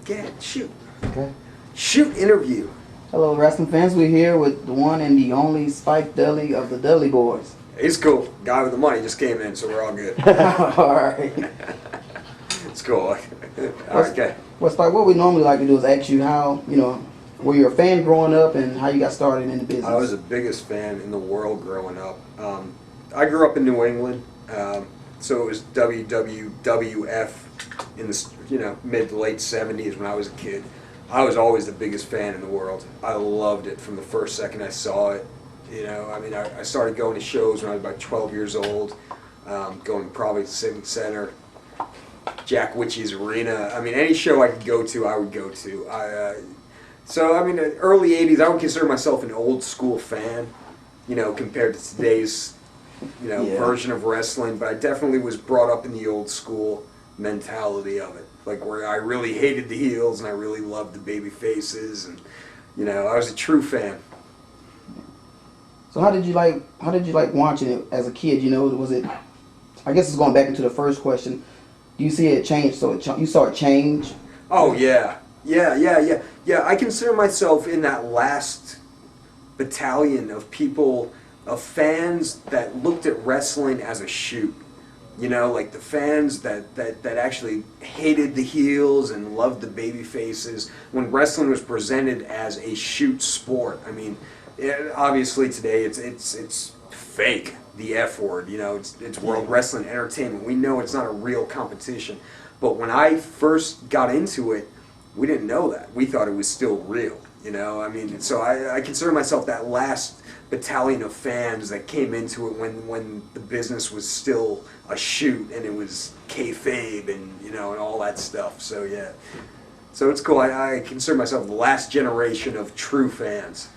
ahead, shoot. Okay. Shoot, interview. Hello, wrestling fans. We're here with the one and the only Spike Dudley of the Dudley Boys. He's cool. Guy with the money just came in, so we're all good. All right. It's cool. Okay. Well, Spike, what we normally like to do is ask you how, were you a fan growing up and how you got started in the business? I was the biggest fan in the world growing up. I grew up in New England, so it was WWF in the mid to late 70s when I was a kid. I was always the biggest fan in the world. I loved it from the first second I saw it. I started going to shows when I was about 12 years old, going probably to Civic Center, Jack Witchy's Arena. Any show I could go to, I would go to. Early 80s, I would consider myself an old school fan, compared to today's, version of wrestling. But I definitely was brought up in the old school mentality of it, like where I really hated the heels and I really loved the baby faces, and I was a true fan. So how did you like watching it as a kid? Was it? I guess it's going back into the first question. Do you see it change? So you saw it change? Oh yeah. I consider myself in that last battalion of people, of fans that looked at wrestling as a shoot. Like the fans that actually hated the heels and loved the baby faces when wrestling was presented as a shoot sport. Obviously today it's fake, the F word. It's World Wrestling Entertainment. We know it's not a real competition. But when I first got into it, we didn't know that. We thought it was still real. So I consider myself that last battalion of fans that came into it when the business was still a shoot and it was kayfabe and all that stuff. So yeah, so it's cool. I consider myself the last generation of true fans.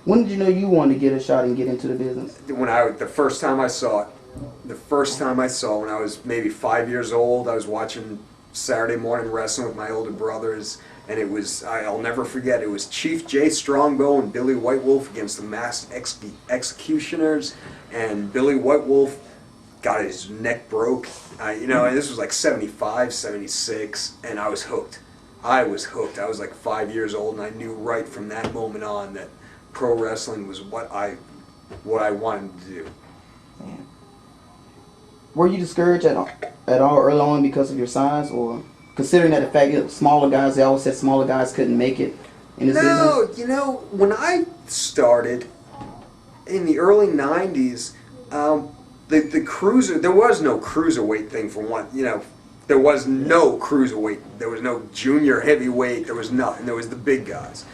When did you know you wanted to get a shot and get into the business? The first time I saw when I was maybe 5 years old, I was watching Saturday morning wrestling with my older brothers. And it was, I'll never forget, it was Chief Jay Strongbow and Billy White Wolf against the Masked Executioners. And Billy White Wolf got his neck broke. And this was like 75, 76, and I was hooked. I was like 5 years old, and I knew right from that moment on that pro wrestling was what I wanted to do. Man. Were you discouraged at all early on because of your size, or considering that the fact that smaller guys, they always said smaller guys couldn't make it in this business? No, when I started in the early 90s, there was no cruiserweight thing for one. There was no cruiserweight. There was no junior heavyweight. There was nothing. There was the big guys.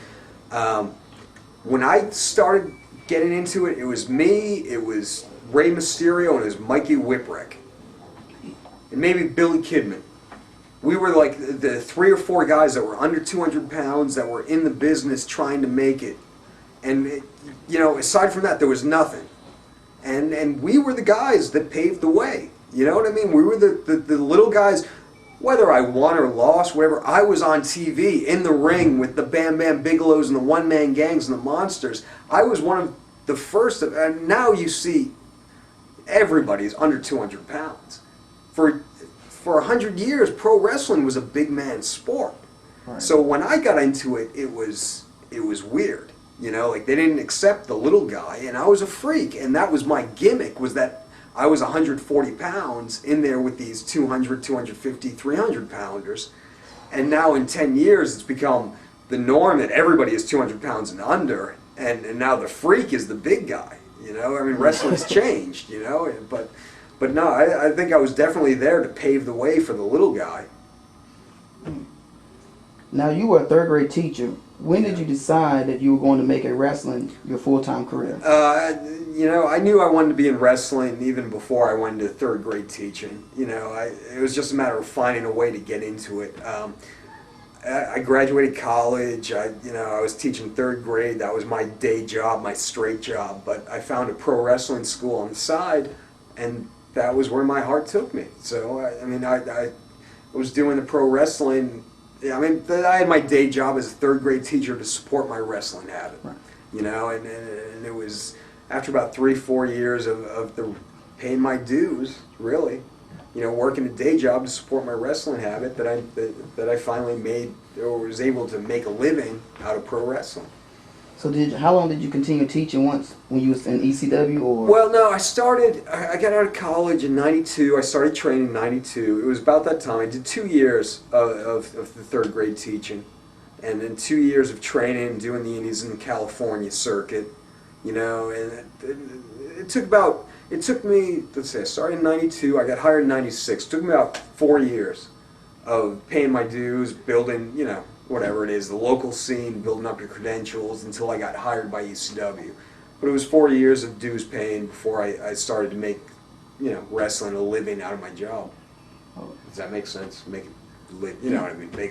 When I started getting into it, it was me, it was Rey Mysterio, and it was Mikey Whipwreck. And maybe Billy Kidman. We were like the 3 or 4 guys that were under 200 pounds that were in the business trying to make it. And, aside from that, there was nothing. And we were the guys that paved the way. You know what I mean? We were the little guys, whether I won or lost, whatever. I was on TV in the ring with the Bam Bam Bigelows and the one-man gangs and the monsters. I was one of the first. And now you see everybody's under 200 pounds. For 100 years, pro wrestling was a big man sport. Right. So when I got into it, it was weird. Like they didn't accept the little guy, and I was a freak, and that was my gimmick, was that I was 140 pounds in there with these 200, 250, 300 pounders. And now in 10 years, it's become the norm that everybody is 200 pounds and under, and now the freak is the big guy. Wrestling's changed, But no, I think I was definitely there to pave the way for the little guy. Now, you were a third-grade teacher. When did you decide that you were going to make wrestling your full-time career? I knew I wanted to be in wrestling even before I went into third-grade teaching. It was just a matter of finding a way to get into it. I graduated college. I was teaching third grade. That was my day job, my straight job. But I found a pro wrestling school on the side, and that was where my heart took me. So, I was doing the pro wrestling. I had my day job as a third grade teacher to support my wrestling habit. Right. And it was after about 3-4 years of paying my dues, really. working a day job to support my wrestling habit that I finally made or was able to make a living out of pro wrestling. So how long did you continue teaching when you was in ECW or? Well, no, I got out of college in 92. I started training in 92. It was about that time. I did 2 years of the third grade teaching. And then 2 years of training, doing the indies in the California circuit, and it took me, let's say, I started in 92, I got hired in 96. It took me about 4 years of paying my dues, building, whatever it is, the local scene, building up your credentials until I got hired by ECW. But it was 4 years of dues paying before I started to make, wrestling a living out of my job. Does that make sense? Make a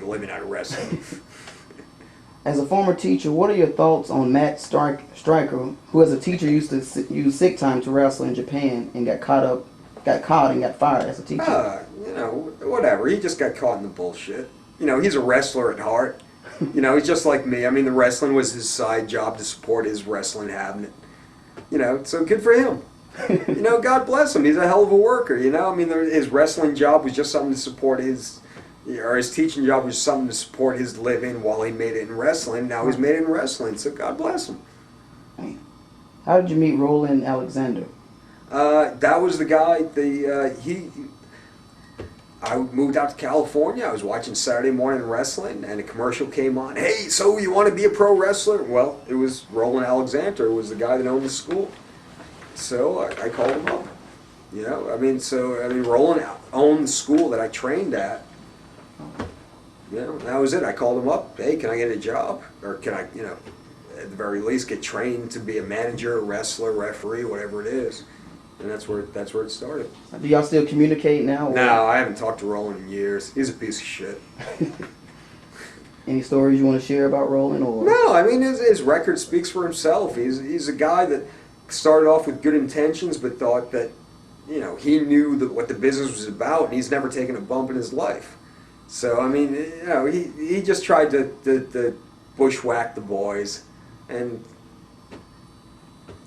living out of wrestling. As a former teacher, what are your thoughts on Matt Stryker, who as a teacher used to use sick time to wrestle in Japan and got caught and got fired as a teacher? Whatever. He just got caught in the bullshit. He's a wrestler at heart. He's just like me. I mean, the wrestling was his side job to support his wrestling habit. So good for him. God bless him. He's a hell of a worker. His wrestling job was just something to support his teaching job was something to support his living while he made it in wrestling. Now he's made it in wrestling, so God bless him. How did you meet Roland Alexander? That was the guy. I moved out to California. I was watching Saturday morning wrestling, and a commercial came on. Hey, so you want to be a pro wrestler? Well, it was Roland Alexander. It was the guy that owned the school. So I called him up. Roland owned the school that I trained at. That was it. I called him up. Hey, can I get a job? Or can I, at the very least, get trained to be a manager, wrestler, referee, whatever it is. And that's where it started. Do y'all still communicate now? Or? No, I haven't talked to Roland in years. He's a piece of shit. Any stories you want to share about Roland? Or? No, his record speaks for himself. He's a guy that started off with good intentions, but thought that, he knew what the business was about, and he's never taken a bump in his life. So, he just tried to bushwhack the boys, and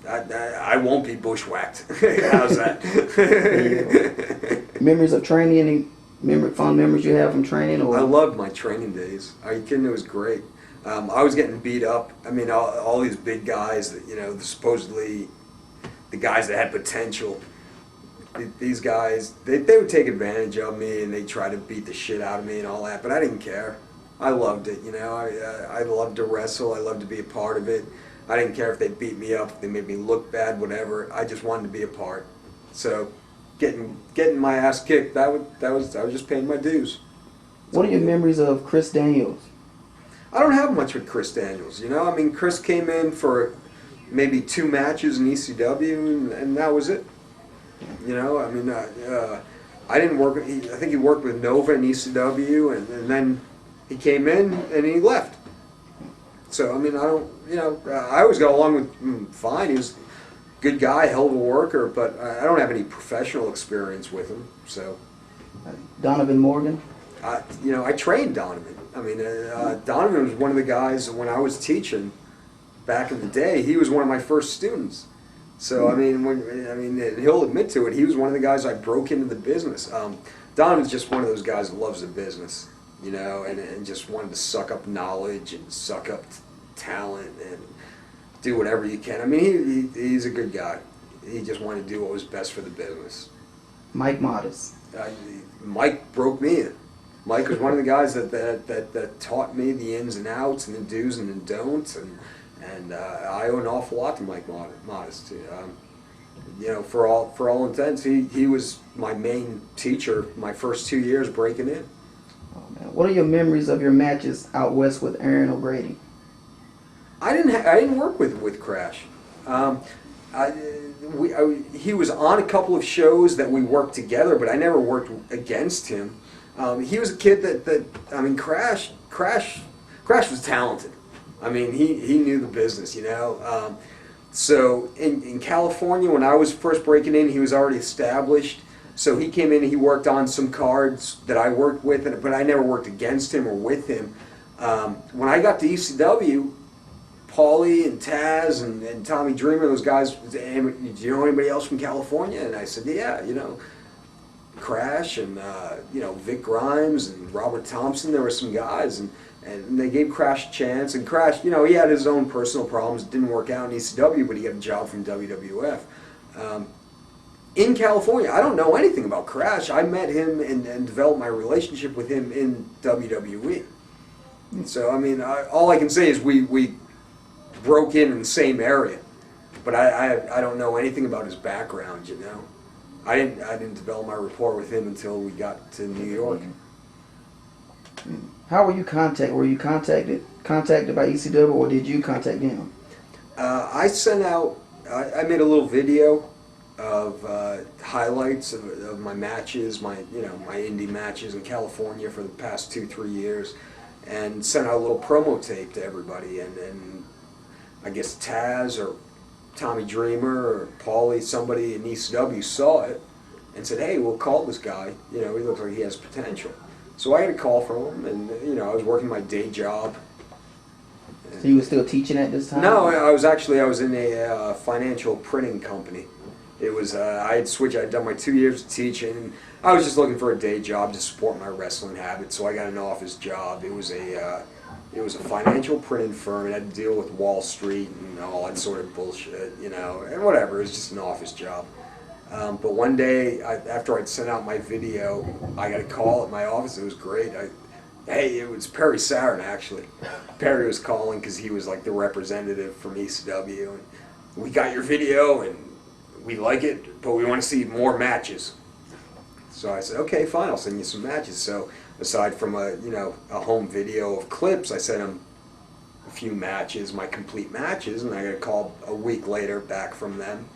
I won't be bushwhacked. How's that? Memories of training, any fond memories you have from training? Or? I loved my training days. Are you kidding? It was great. I was getting beat up. All these big guys that, supposedly the guys that had potential. These guys, they would take advantage of me, and they'd try to beat the shit out of me and all that, but I didn't care. I loved it, I loved to wrestle. I loved to be a part of it. I didn't care if they beat me up, if they made me look bad, whatever. I just wanted to be a part. So getting my ass kicked, I was just paying my dues. What are your memories of Chris Daniels? I don't have much with Chris Daniels, Chris came in for maybe 2 matches in ECW, and that was it. I didn't work. I think he worked with Nova in ECW, and then he came in and he left. So I don't. I always got along with him fine. He was a good guy, hell of a worker, but I don't have any professional experience with him. So. Donovan Morgan. I trained Donovan. Donovan was one of the guys when I was teaching back in the day. He was one of my first students. So he'll admit to it. He was one of the guys I broke into the business. Donovan's just one of those guys that loves the business, and just wanted to suck up knowledge and suck up talent and do whatever you can. He's a good guy. He just wanted to do what was best for the business. Mike Modest. Mike broke me in. Mike was one of the guys that taught me the ins and outs and the do's and the don'ts, and I owe an awful lot to Mike Modest. For all intents, he was my main teacher my first 2 years breaking in. Oh, man. What are your memories of your matches out west with Aaron O'Grady? I didn't work with Crash. He was on a couple of shows that we worked together, but I never worked against him. He was a kid Crash was talented. He knew the business, So in California, when I was first breaking in, he was already established. So he came in and he worked on some cards that I worked with, but I never worked against him or with him. When I got to ECW, Paulie and Taz and Tommy Dreamer, those guys, do you know anybody else from California? And I said, yeah, Crash and Vic Grimes and Robert Thompson. There were some guys, and they gave Crash a chance. And Crash, he had his own personal problems. It didn't work out in ECW, but he got a job from WWF. In California, I don't know anything about Crash. I met him and developed my relationship with him in WWE. So, all I can say is we broke in the same area. But I don't know anything about his background, I didn't develop my rapport with him until we got to New York. How were you contacted? Were you contacted by ECW, or did you contact them? I sent out. I made a little video of highlights of my matches, my indie matches in California for the past 2-3 years, and sent out a little promo tape to everybody. And I guess Taz or Tommy Dreamer or Paulie, somebody in ECW saw it and said, "Hey, we'll call this guy. He looks like he has potential." So I had a call from him, and I was working my day job. So you were still teaching at this time? No, I was in a financial printing company. It was I had switched. I'd done my 2 years of teaching. And I was just looking for a day job to support my wrestling habit. So I got an office job. It was a financial printing firm. It had to deal with Wall Street and all that sort of bullshit, and whatever. It was just an office job. But one day, after I'd sent out my video, I got a call at my office. It was great. It was Perry Sarin, actually. Perry was calling because he was like the representative from ECW. And we got your video, and we like it, but we want to see more matches. So I said, okay, fine, I'll send you some matches. So aside from a home video of clips, I sent him a few matches, my complete matches, and I got a call a week later back from them.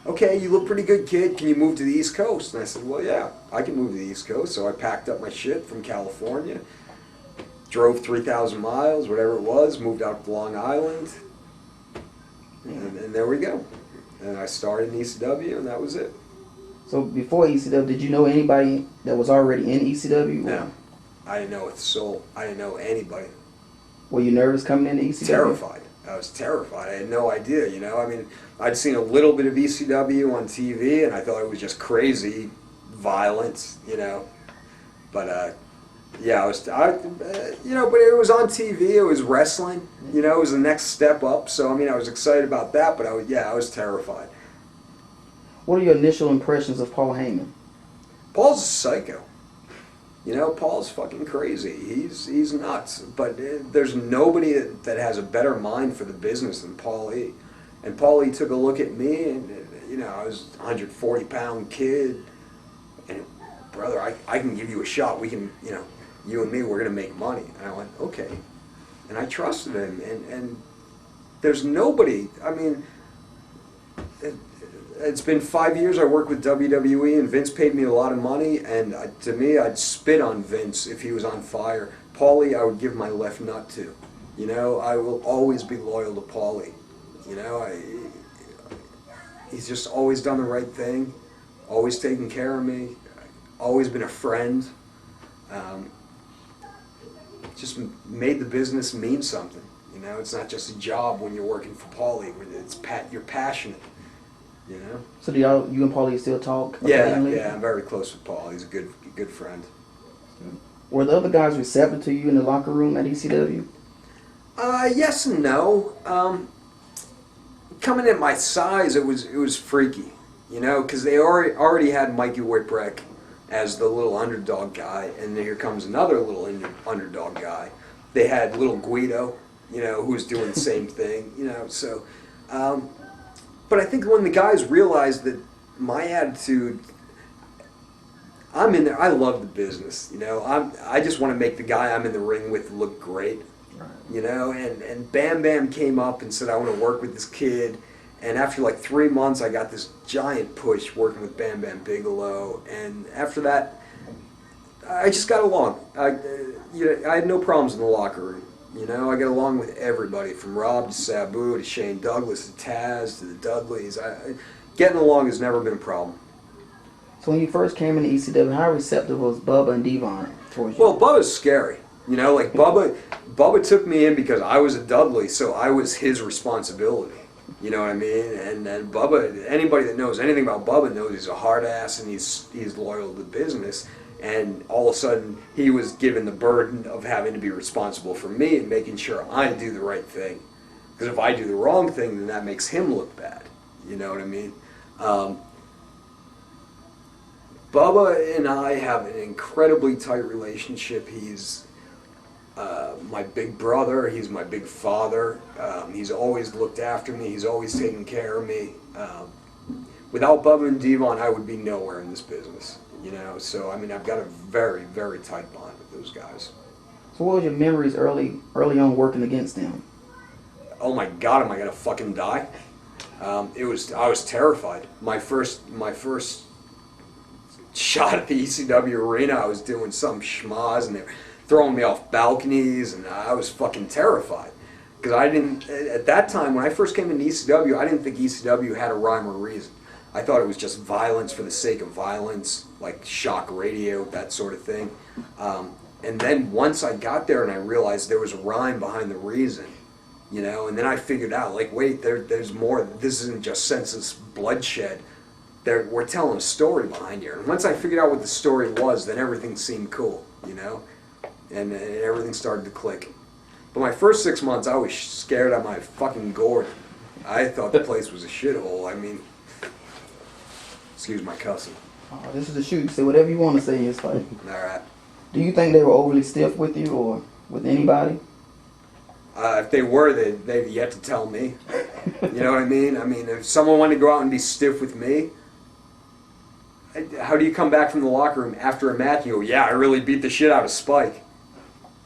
Okay, you look pretty good, kid. Can you move to the East Coast? And I said, well, yeah, I can move to the East Coast. So I packed up my shit from California, drove 3,000 miles, whatever it was, moved out to Long Island, and there we go. And I started in ECW, and that was it. So before ECW, did you know anybody that was already in ECW? No. I didn't know a soul. I didn't know anybody. Were you nervous coming into ECW? Terrified. I was terrified. I had no idea, I'd seen a little bit of ECW on TV, and I thought it was just crazy violence, But, yeah, but it was on TV. It was wrestling. It was the next step up. So, I was excited about that, but I was terrified. What are your initial impressions of Paul Heyman? Paul's a psycho. Paul's fucking crazy. He's nuts. But there's nobody that has a better mind for the business than Paul E. And Paul E took a look at me, and I was a 140-pound kid, and brother, I can give you a shot. We can, you and me, we're gonna make money. And I went, okay. And I trusted him, and there's nobody. It's been 5 years I worked with WWE, and Vince paid me a lot of money, and to me, I'd spit on Vince if he was on fire. Paulie, I would give my left nut to. I will always be loyal to Paulie. He's just always done the right thing, always taken care of me, always been a friend. Just made the business mean something. It's not just a job when you're working for Paulie. You're passionate. So do you and Paulie still talk? Yeah, I'm very close with Paul. He's a good friend. Were the other guys receptive to you in the locker room at ECW? Yes and no. Coming at my size, it was freaky, because they already had Mikey Whipwreck as the little underdog guy, and then here comes another little underdog guy. They had little Guido, who was doing the same thing, so. But I think when the guys realized that my attitude, I'm in there. I love the business. I just want to make the guy I'm in the ring with look great. Right. And Bam Bam came up and said, I want to work with this kid. And after like 3 months, I got this giant push working with Bam Bam Bigelow. And after that, I just got along. I had no problems in the locker room. I got along with everybody, from Rob to Sabu to Shane Douglas to Taz to the Dudleys. Getting along has never been a problem. So when you first came into ECW, how receptive was Bubba and Devon towards you? Well, Bubba's scary. Bubba took me in because I was a Dudley, so I was his responsibility. You know what I mean? And Bubba, anybody that knows anything about Bubba knows he's a hard ass and he's loyal to business. And all of a sudden, he was given the burden of having to be responsible for me and making sure I do the right thing. Because if I do the wrong thing, then that makes him look bad. You know what I mean? Bubba and I have an incredibly tight relationship. He's my big brother. He's my big father. He's always looked after me. He's always taken care of me. Without Bubba and Devon, I would be nowhere in this business. You know, so I mean, I've got a very, very tight bond with those guys. So what was your memories early on working against them? Oh my God, am I gonna fucking die? I was terrified. My first shot at the ECW arena, I was doing some schmoz and they were throwing me off balconies, and I was fucking terrified. Because I didn't, at that time, when I first came into ECW, I didn't think ECW had a rhyme or reason. I thought it was just violence for the sake of violence, like shock radio, that sort of thing. And then once I got there and I realized there was a rhyme behind the reason, you know, and then I figured out, like, wait, there's more. This isn't just senseless bloodshed. We're telling a story behind here. And once I figured out what the story was, then everything seemed cool, you know, and everything started to click. But my first 6 months, I was scared out of my fucking gourd. I thought the place was a shithole. I mean, excuse my cussing. This is the shoot. Say whatever you want to say in this fight. All right. Do you think they were overly stiff with you or with anybody? If they were, they've yet to tell me. You know what I mean? I mean, if someone wanted to go out and be stiff with me, how do you come back from the locker room after a match and you go, yeah, I really beat the shit out of Spike?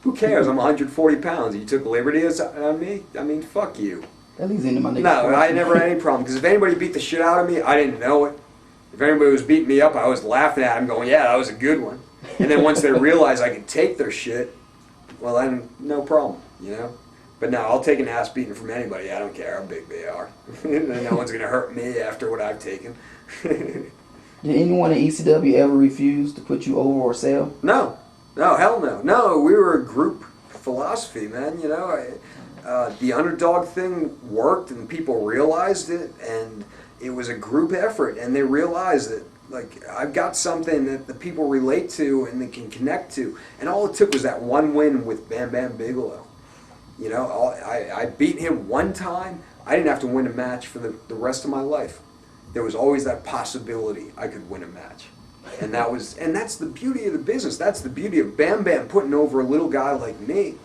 Who cares? I'm 140 pounds. You took liberties on me? I mean, fuck you. That leads into my next No, question. I never had any problem. Because if anybody beat the shit out of me, I didn't know it. If anybody was beating me up, I was laughing at them going, yeah, that was a good one. And then once they realized I could take their shit, well, then no problem, you know? But no, I'll take an ass beating from anybody. I don't care how big they are. No one's going to hurt me after what I've taken. Did anyone in ECW ever refuse to put you over or sell? No, hell no. No, we were a group philosophy, man. You know, the underdog thing worked and people realized it, and it was a group effort, and they realized that, like, I've got something that the people relate to and they can connect to. And all it took was that one win with Bam Bam Bigelow. You know, I beat him one time. I didn't have to win a match for the rest of my life. There was always that possibility I could win a match. And that's the beauty of the business. That's the beauty of Bam Bam putting over a little guy like me.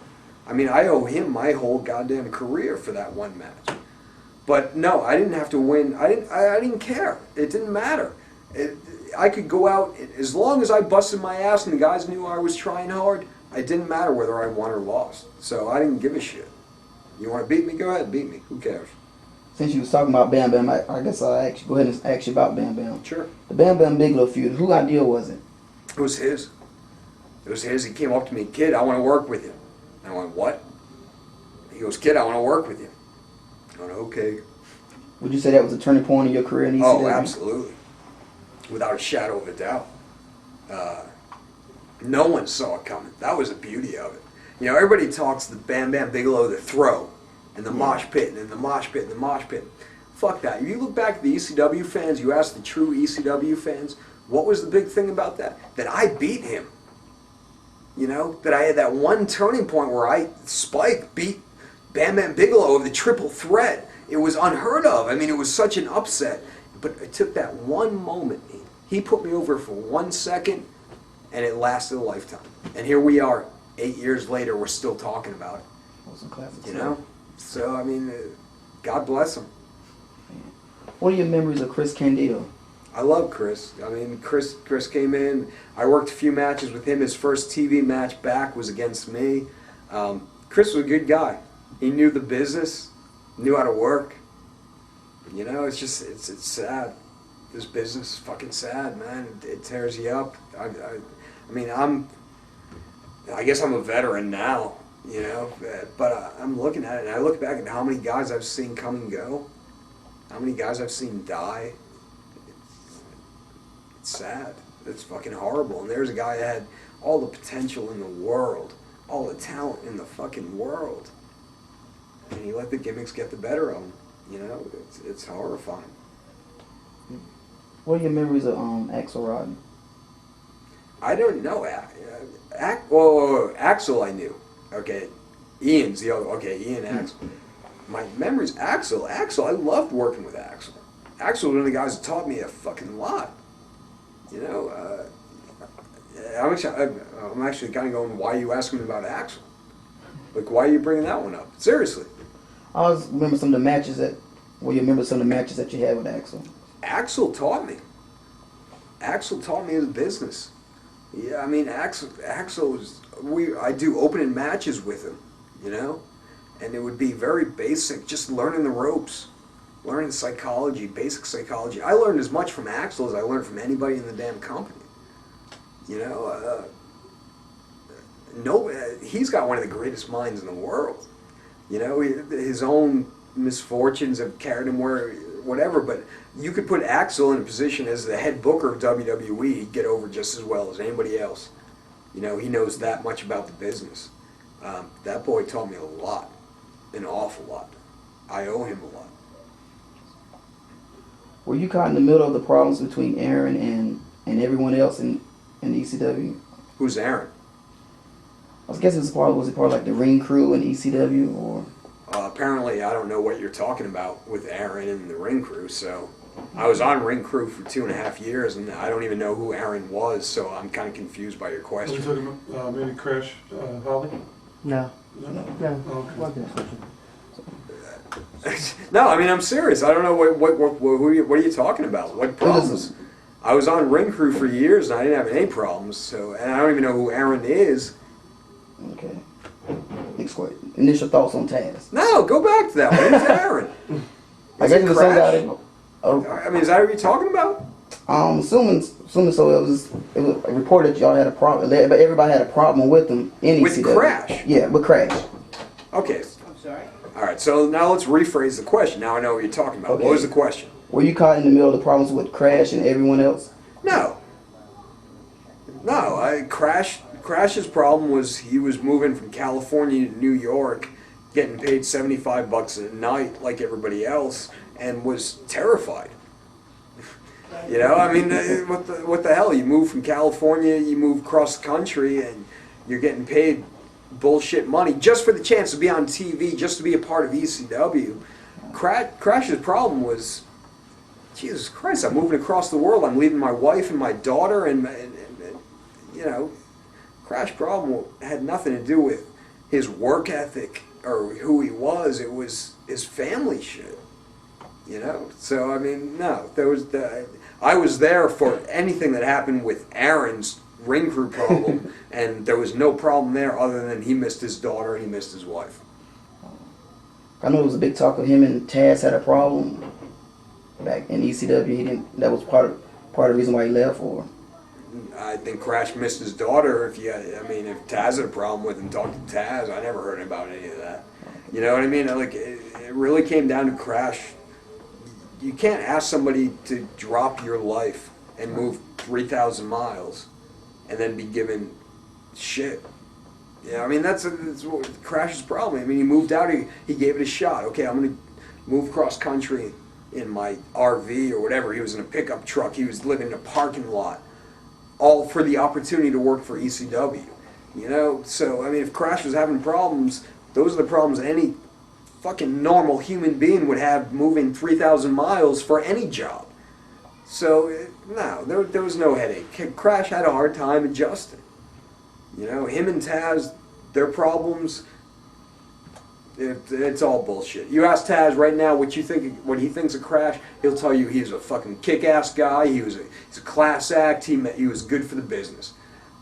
I mean, I owe him my whole goddamn career for that one match. But no, I didn't have to win. I didn't care. It didn't matter. I could go out, as long as I busted my ass and the guys knew I was trying hard, it didn't matter whether I won or lost. So I didn't give a shit. You want to beat me? Go ahead, beat me. Who cares? Since you was talking about Bam Bam, I guess I'll go ahead and ask you about Bam Bam. Sure. The Bam Bam Bigelow feud, whose idea was it? It was his. It was his. He came up to me, kid, I want to work with you. And I went, what? He goes, kid, I want to work with you. I went, okay. Would you say that was a turning point in your career in ECW? Oh, absolutely. Without a shadow of a doubt. No one saw it coming. That was the beauty of it. You know, everybody talks the Bam Bam Bigelow, the throw, and the mosh pit, and the mosh pit, and the mosh pit. Fuck that. If you look back at the ECW fans, you ask the true ECW fans, what was the big thing about that? That I beat him. You know, that I had that one turning point where Spike beat Bam Bam Bigelow of the triple threat. It was unheard of. I mean, it was such an upset. But it took that one moment. He put me over for 1 second, and it lasted a lifetime. And here we are, 8 years later, we're still talking about it. Those are classic You know? So, I mean, God bless him. What are your memories of Chris Candido? I love Chris. I mean, Chris came in. I worked a few matches with him. His first TV match back was against me. Chris was a good guy. He knew the business, knew how to work. You know, it's just, it's sad. This business is fucking sad, man. It tears you up. I mean, I guess I'm a veteran now, you know, but I'm looking at it, and I look back at how many guys I've seen come and go, how many guys I've seen die. It's sad. It's fucking horrible. And there's a guy that had all the potential in the world, all the talent in the fucking world, and he let the gimmicks get the better of him. You know, it's horrifying. What are your memories of Axel Rodden? I don't know. Well, Axel I knew. Okay. Ian's the other. Okay, Ian, Axel. My memories, Axel, I loved working with Axel. Axel was one of the guys that taught me a fucking lot. You know, I'm actually kind of going, why are you asking me about Axel? Like, why are you bringing that one up? Seriously. I always remember some of the matches you remember some of the matches that you had with Axel? Axel taught me. Axel taught me his business. Yeah, I mean, Axel was, I do opening matches with him, you know? And it would be very basic, just learning the ropes, learning psychology, basic psychology. I learned as much from Axel as I learned from anybody in the damn company. You know, he's got one of the greatest minds in the world. You know, his own misfortunes have carried him whatever, but you could put Axel in a position as the head booker of WWE, he'd get over just as well as anybody else. You know, he knows that much about the business. That boy taught me a lot, an awful lot. I owe him a lot. Were you caught in the middle of the problems between Aaron and everyone else in ECW? Who's Aaron? I was guessing was it part of like the ring crew in ECW or? Apparently, I don't know what you're talking about with Aaron and the ring crew. So, I was on ring crew for 2.5 years, and I don't even know who Aaron was. So I'm kind of confused by your Are question. you talking about maybe Crash Holly? No. No. Okay. No, I mean I'm serious. I don't know what are you talking about? What problems? I was on ring crew for years, and I didn't have any problems. So, and I don't even know who Aaron is. Okay. Next question. Initial thoughts on Taz. No, go back to that one. Who's Aaron? I Is guess it the same guy. Crash? I mean, is that what you're talking about? Assuming so. It was reported y'all had a problem, but everybody had a problem with him in With ECW. Crash? Yeah, with Crash. Okay. I'm sorry. All right. So now let's rephrase the question. Now I know what you're talking about. Okay. What was the question? Were you caught in the middle of the problems with Crash and everyone else? No. No. Crash's problem was he was moving from California to New York, getting paid $75 a night like everybody else, and was terrified. You know, I mean, what the hell? You move from California, you move across the country, and you're getting paid bullshit money just for the chance to be on TV, just to be a part of ECW. Crash's problem was, Jesus Christ, I'm moving across the world. I'm leaving my wife and my daughter, and you know, Crash problem had nothing to do with his work ethic or who he was. It was his family shit. You know, so I mean, no, I was there for anything that happened with Aaron's ring crew problem, and there was no problem there other than he missed his daughter and he missed his wife. I know it was a big talk of him and Taz had a problem back in ECW. That was part of the reason why he left. Or I think Crash missed his daughter. If Taz had a problem with him, talk to Taz. I never heard about any of that. You know what I mean? Like it really came down to Crash. You can't ask somebody to drop your life and move 3,000 miles and then be given shit. Yeah, I mean, that's what Crash's problem. I mean, he moved out, he gave it a shot. Okay, I'm going to move cross country in my RV or whatever. He was in a pickup truck. He was living in a parking lot, all for the opportunity to work for ECW. You know, so, I mean, if Crash was having problems, those are the problems any fucking normal human being would have moving 3,000 miles for any job. So, no, there was no headache. Crash had a hard time adjusting. You know, him and Taz, their problems, it's all bullshit. You ask Taz right now what he thinks of Crash, he'll tell you he's a fucking kick-ass guy, he's a class act, he was good for the business.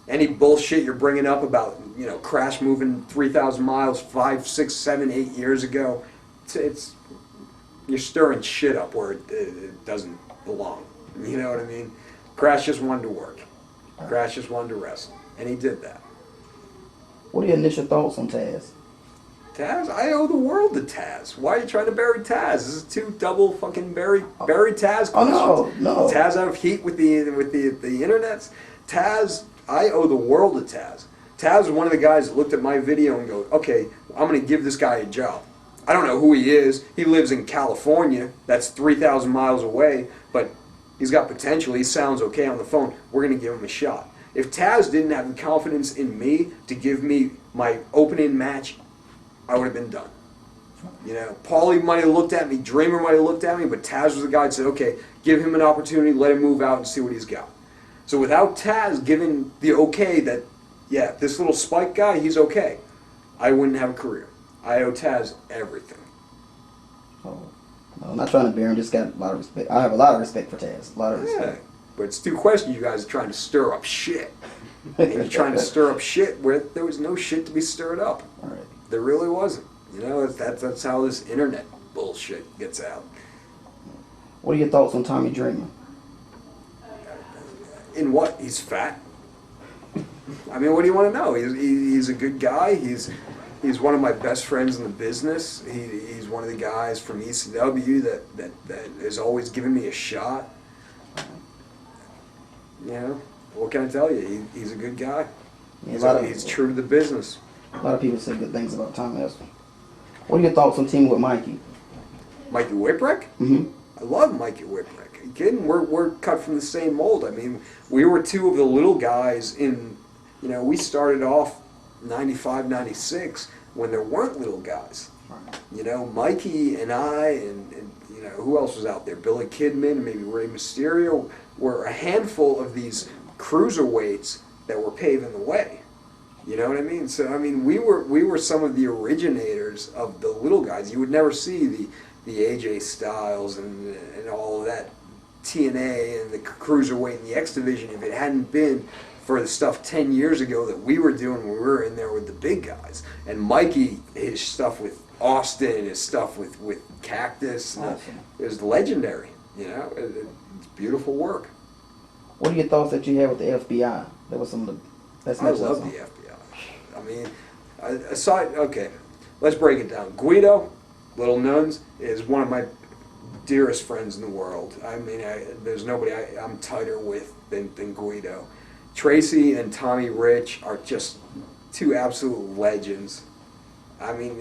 Any bullshit you're bringing up about, you know, Crash moving 3,000 miles 5, 6, 7, 8 years ago, you're stirring shit up where it doesn't belong. You know what I mean? Crash just wanted to work. Crash just wanted to wrestle. And he did that. what are your initial thoughts on Taz? Taz? I owe the world to Taz. Why are you trying to bury Taz? This is two double fucking bury Taz questions. Oh no. Taz out of heat with the internets. Taz, I owe the world to Taz. Taz was one of the guys that looked at my video and go, okay, I'm going to give this guy a job. I don't know who he is. He lives in California. That's 3,000 miles away, but he's got potential. He sounds okay on the phone. We're going to give him a shot. If Taz didn't have the confidence in me to give me my opening match, I would have been done. You know, Paulie might have looked at me, Dreamer might have looked at me, but Taz was the guy that said, okay, give him an opportunity, let him move out and see what he's got. So without Taz giving the okay that, yeah, this little Spike guy, he's okay, I wouldn't have a career. I owe Taz everything. Oh, no, I'm not trying to bear him. Just got a lot of respect. I have a lot of respect for Taz. A lot of respect. Yeah, but it's too questions. You guys are trying to stir up shit. And you're trying to stir up shit where there was no shit to be stirred up. All right. There really wasn't. You know, that's how this internet bullshit gets out. What are your thoughts on Tommy Dreamer? In what? He's fat. I mean, what do you want to know? He's a good guy. He's one of my best friends in the business. He's one of the guys from ECW that has always given me a shot. You know, what can I tell you? He's a good guy. Yeah, He's true to the business. A lot of people say good things about Tommy. What are your thoughts on teaming with Mikey? Mikey Whipwreck? Mm-hmm. I love Mikey Whipwreck. Are you kidding? We're cut from the same mold. I mean, we were two of the little guys in, you know, we started off 95, 96 when there weren't little guys. Right. You know, Mikey and I and you know, who else was out there? Billy Kidman and maybe Rey Mysterio were a handful of these cruiserweights that were paving the way. You know what I mean? So I mean, we were some of the originators of the little guys. You would never see the AJ Styles and all of that TNA and the cruiserweight and the X Division if it hadn't been for the stuff 10 years ago that we were doing when we were in there with the big guys. And Mikey, his stuff with Austin, his stuff with Cactus, Awesome. It was legendary. You know, it's beautiful work. What are your thoughts that you had with the FBI? That was some of the best I matches. love the FBI. I mean, aside, okay, let's break it down. Guido, Little Nuns, is one of my dearest friends in the world. I mean, there's nobody I'm tighter with than Guido. Tracy and Tommy Rich are just two absolute legends. I mean,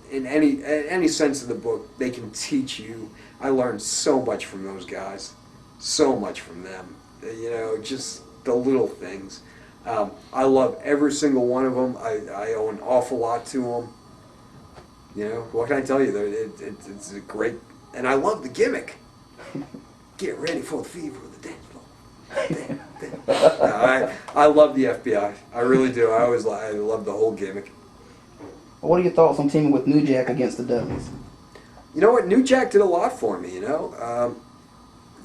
in any sense of the book, they can teach you. I learned so much from those guys, so much from them. You know, just the little things. I love every single one of them. I owe an awful lot to them. You know, what can I tell you? It's a great, and I love the gimmick. Get ready for the fever of the dance floor. I love the FBI. I really do. I love the whole gimmick. What are your thoughts on teaming with New Jack against the Dudleys? You know what? New Jack did a lot for me. You know,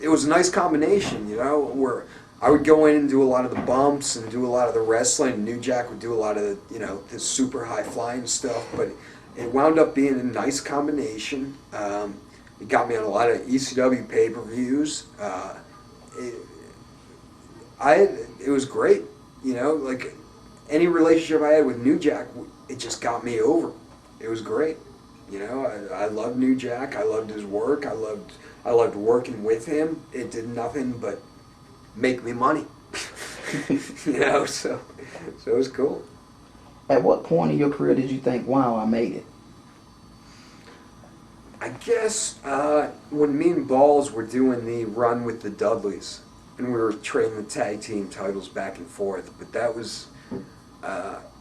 it was a nice combination. You know, where I would go in and do a lot of the bumps and do a lot of the wrestling. New Jack would do a lot of the, you know, the super high flying stuff. But it wound up being a nice combination. It got me on a lot of ECW pay-per-views. It was great. You know, like any relationship I had with New Jack, it just got me over. It was great. You know, I loved New Jack. I loved his work. I loved working with him. It did nothing but make me money. You know, so it was cool. At what point in your career did you think, wow, I made it? I guess when me and Balls were doing the run with the Dudleys, and we were trading the tag team titles back and forth, but that was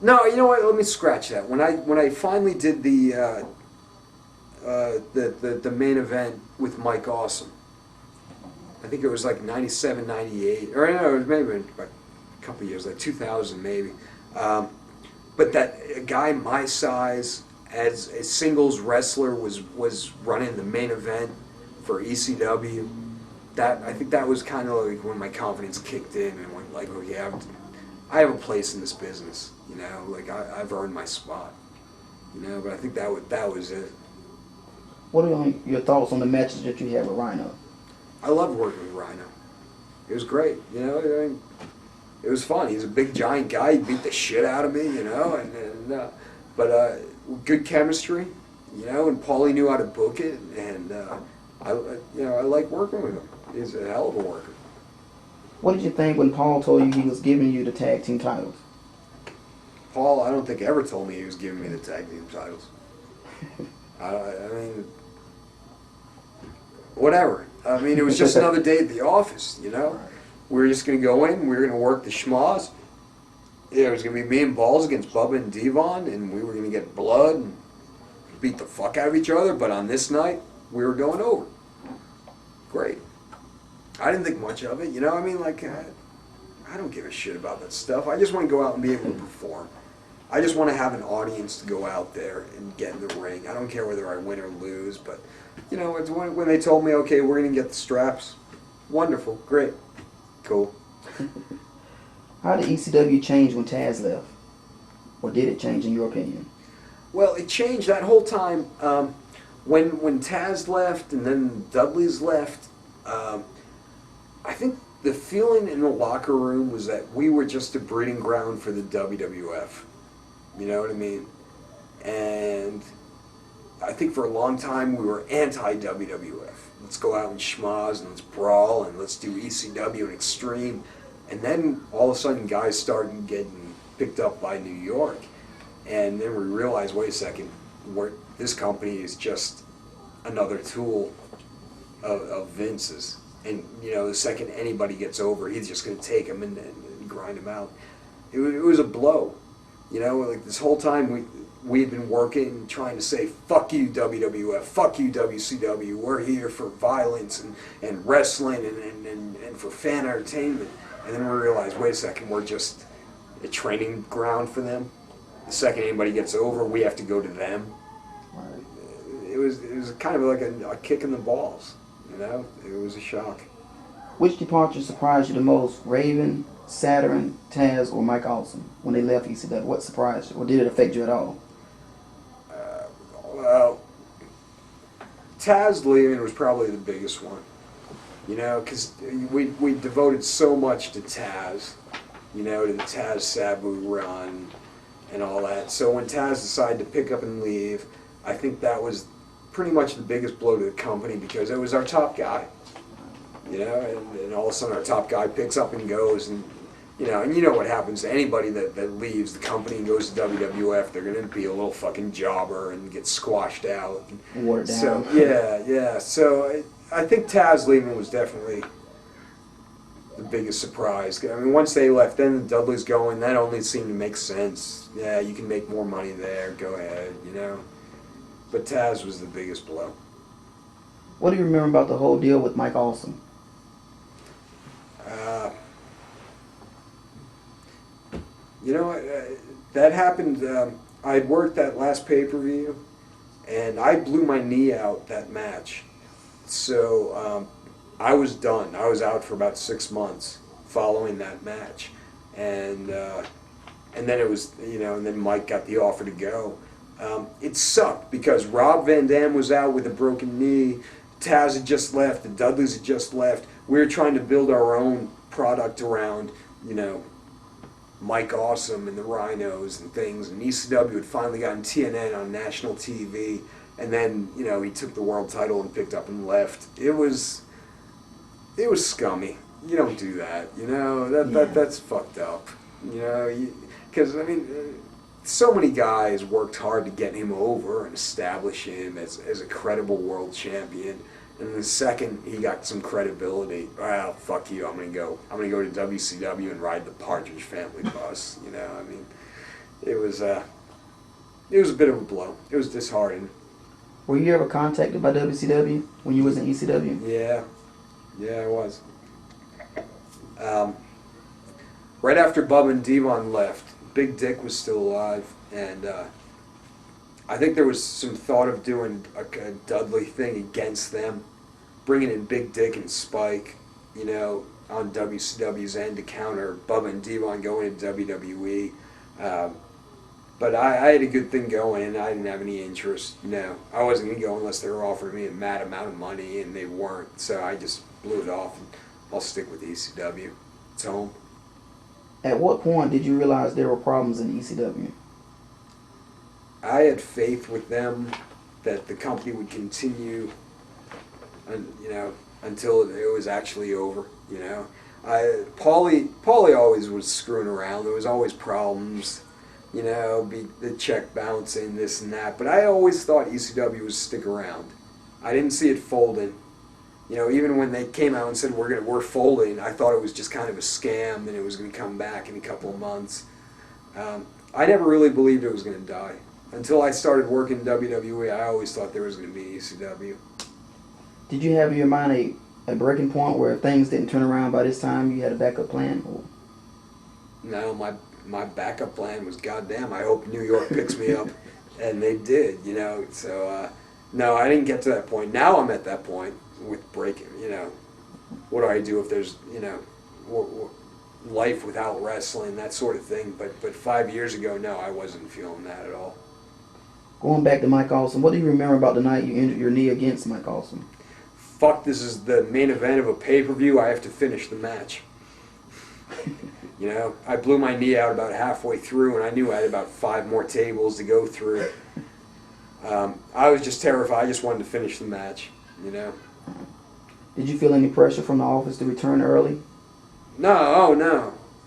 no. You know what? Let me scratch that. When I finally did the main event with Mike Awesome, I think it was like 97, 98, or no, it was maybe about a couple of years, like 2000 maybe. But that a guy my size as a singles wrestler was running the main event for ECW. I think that was kind of like when my confidence kicked in and went like, okay, I have a place in this business. You know, like I've earned my spot. You know, but I think that was it. What are your thoughts on the matches that you had with Rhino? I loved working with Rhino. It was great. You know, I mean, it was fun. He's a big giant guy. He beat the shit out of me. You know, but good chemistry. You know, and Paulie knew how to book it, and I like working with him. He's a hell of a worker. What did you think when Paul told you he was giving you the tag team titles? Paul, I don't think ever told me he was giving me the tag team titles. I mean, whatever. I mean, it was just another day at the office, you know? We were just going to go in, we were going to work the schmoz. Yeah, it was going to be me and Balls against Bubba and Devon, and we were going to get blood and beat the fuck out of each other, but on this night, we were going over. Great. I didn't think much of it, you know? I mean, like, I don't give a shit about that stuff. I just want to go out and be able to perform. I just want to have an audience to go out there and get in the ring. I don't care whether I win or lose, but, you know, it's when they told me, okay, we're going to get the straps, wonderful, great, cool. How did ECW change when Taz left? Or did it change in your opinion? Well, it changed that whole time. When Taz left and then Dudley's left, I think the feeling in the locker room was that we were just a breeding ground for the WWF. You know what I mean? And I think for a long time we were anti-WWF. Let's go out and schmoz and let's brawl and let's do ECW and Extreme. And then all of a sudden guys started getting picked up by New York. And then we realized, wait a second, this company is just another tool of Vince's. And, you know, the second anybody gets over, he's just going to take them and grind them out. It was a blow. You know, like this whole time we had been working, trying to say, fuck you WWF, fuck you WCW, we're here for violence and wrestling and for fan entertainment. And then we realized, wait a second, we're just a training ground for them. The second anybody gets over, we have to go to them. Right. It was kind of like a kick in the balls, you know? It was a shock. Which departure surprised you the most? Raven, Saturn, Taz, or Mike Awesome when they left ECW? What surprised you, or did it affect you at all? Well, Taz leaving was probably the biggest one, you know, because we devoted so much to Taz, you know, to the Taz Sabu run and all that. So when Taz decided to pick up and leave, I think that was pretty much the biggest blow to the company because it was our top guy, you know, and all of a sudden our top guy picks up and goes, and you know what happens to anybody that leaves the company and goes to WWF, they're going to be a little fucking jobber and get squashed out. Watered down. So, yeah. So I think Taz leaving was definitely the biggest surprise. I mean, once they left, then the Dudley's going, that only seemed to make sense. Yeah, you can make more money there, go ahead, you know. But Taz was the biggest blow. What do you remember about the whole deal with Mike Awesome? You know, that happened, I had worked that last pay-per-view, and I blew my knee out that match. So I was done. I was out for about 6 months following that match. And then it was, you know, and then Mike got the offer to go. It sucked because Rob Van Dam was out with a broken knee, Taz had just left, the Dudleys had just left. We were trying to build our own product around, you know, Mike Awesome and the Rhinos and things, and ECW had finally gotten TNN on national TV, and then, you know, he took the world title and picked up and left. It was scummy. You don't do that, you know, that's fucked up, you know, because, I mean, so many guys worked hard to get him over and establish him as a credible world champion. And the second he got some credibility, well, fuck you, I'm gonna go to WCW and ride the Partridge Family bus. You know, I mean, it was a bit of a blow. It was disheartening. Were you ever contacted by WCW when you was in ECW? Yeah, I was. Right after Bubba and Devon left, Big Dick was still alive, and I think there was some thought of doing a Dudley thing against them, bringing in Big Dick and Spike, you know, on WCW's end to counter Bubba and Devon going to WWE. But I had a good thing going, and I didn't have any interest. You know, I wasn't going to go unless they were offering me a mad amount of money, and they weren't. So I just blew it off, and I'll stick with ECW. It's home. At what point did you realize there were problems in ECW? I had faith with them that the company would continue, you know, until it was actually over. You know, Paulie always was screwing around. There was always problems. you know, be the check bouncing, this and that. But I always thought ECW would stick around. I didn't see it folding. You know, even when they came out and said we're folding, I thought it was just kind of a scam and it was going to come back in a couple of months. I never really believed it was going to die. Until I started working in WWE, I always thought there was going to be ECW. Did you have in your mind a breaking point where if things didn't turn around by this time, you had a backup plan? Or? No, my backup plan was, goddamn, I hope New York picks me up. And they did, you know. So, no, I didn't get to that point. Now I'm at that point with breaking, you know. What do I do if there's, you know, life without wrestling, that sort of thing. But 5 years ago, no, I wasn't feeling that at all. Going back to Mike Awesome, what do you remember about the night you injured your knee against Mike Awesome? Fuck, this is the main event of a pay-per-view. I have to finish the match. You know, I blew my knee out about halfway through, and I knew I had about 5 more tables to go through. I was just terrified. I just wanted to finish the match, you know. Did you feel any pressure from the office to return early? No,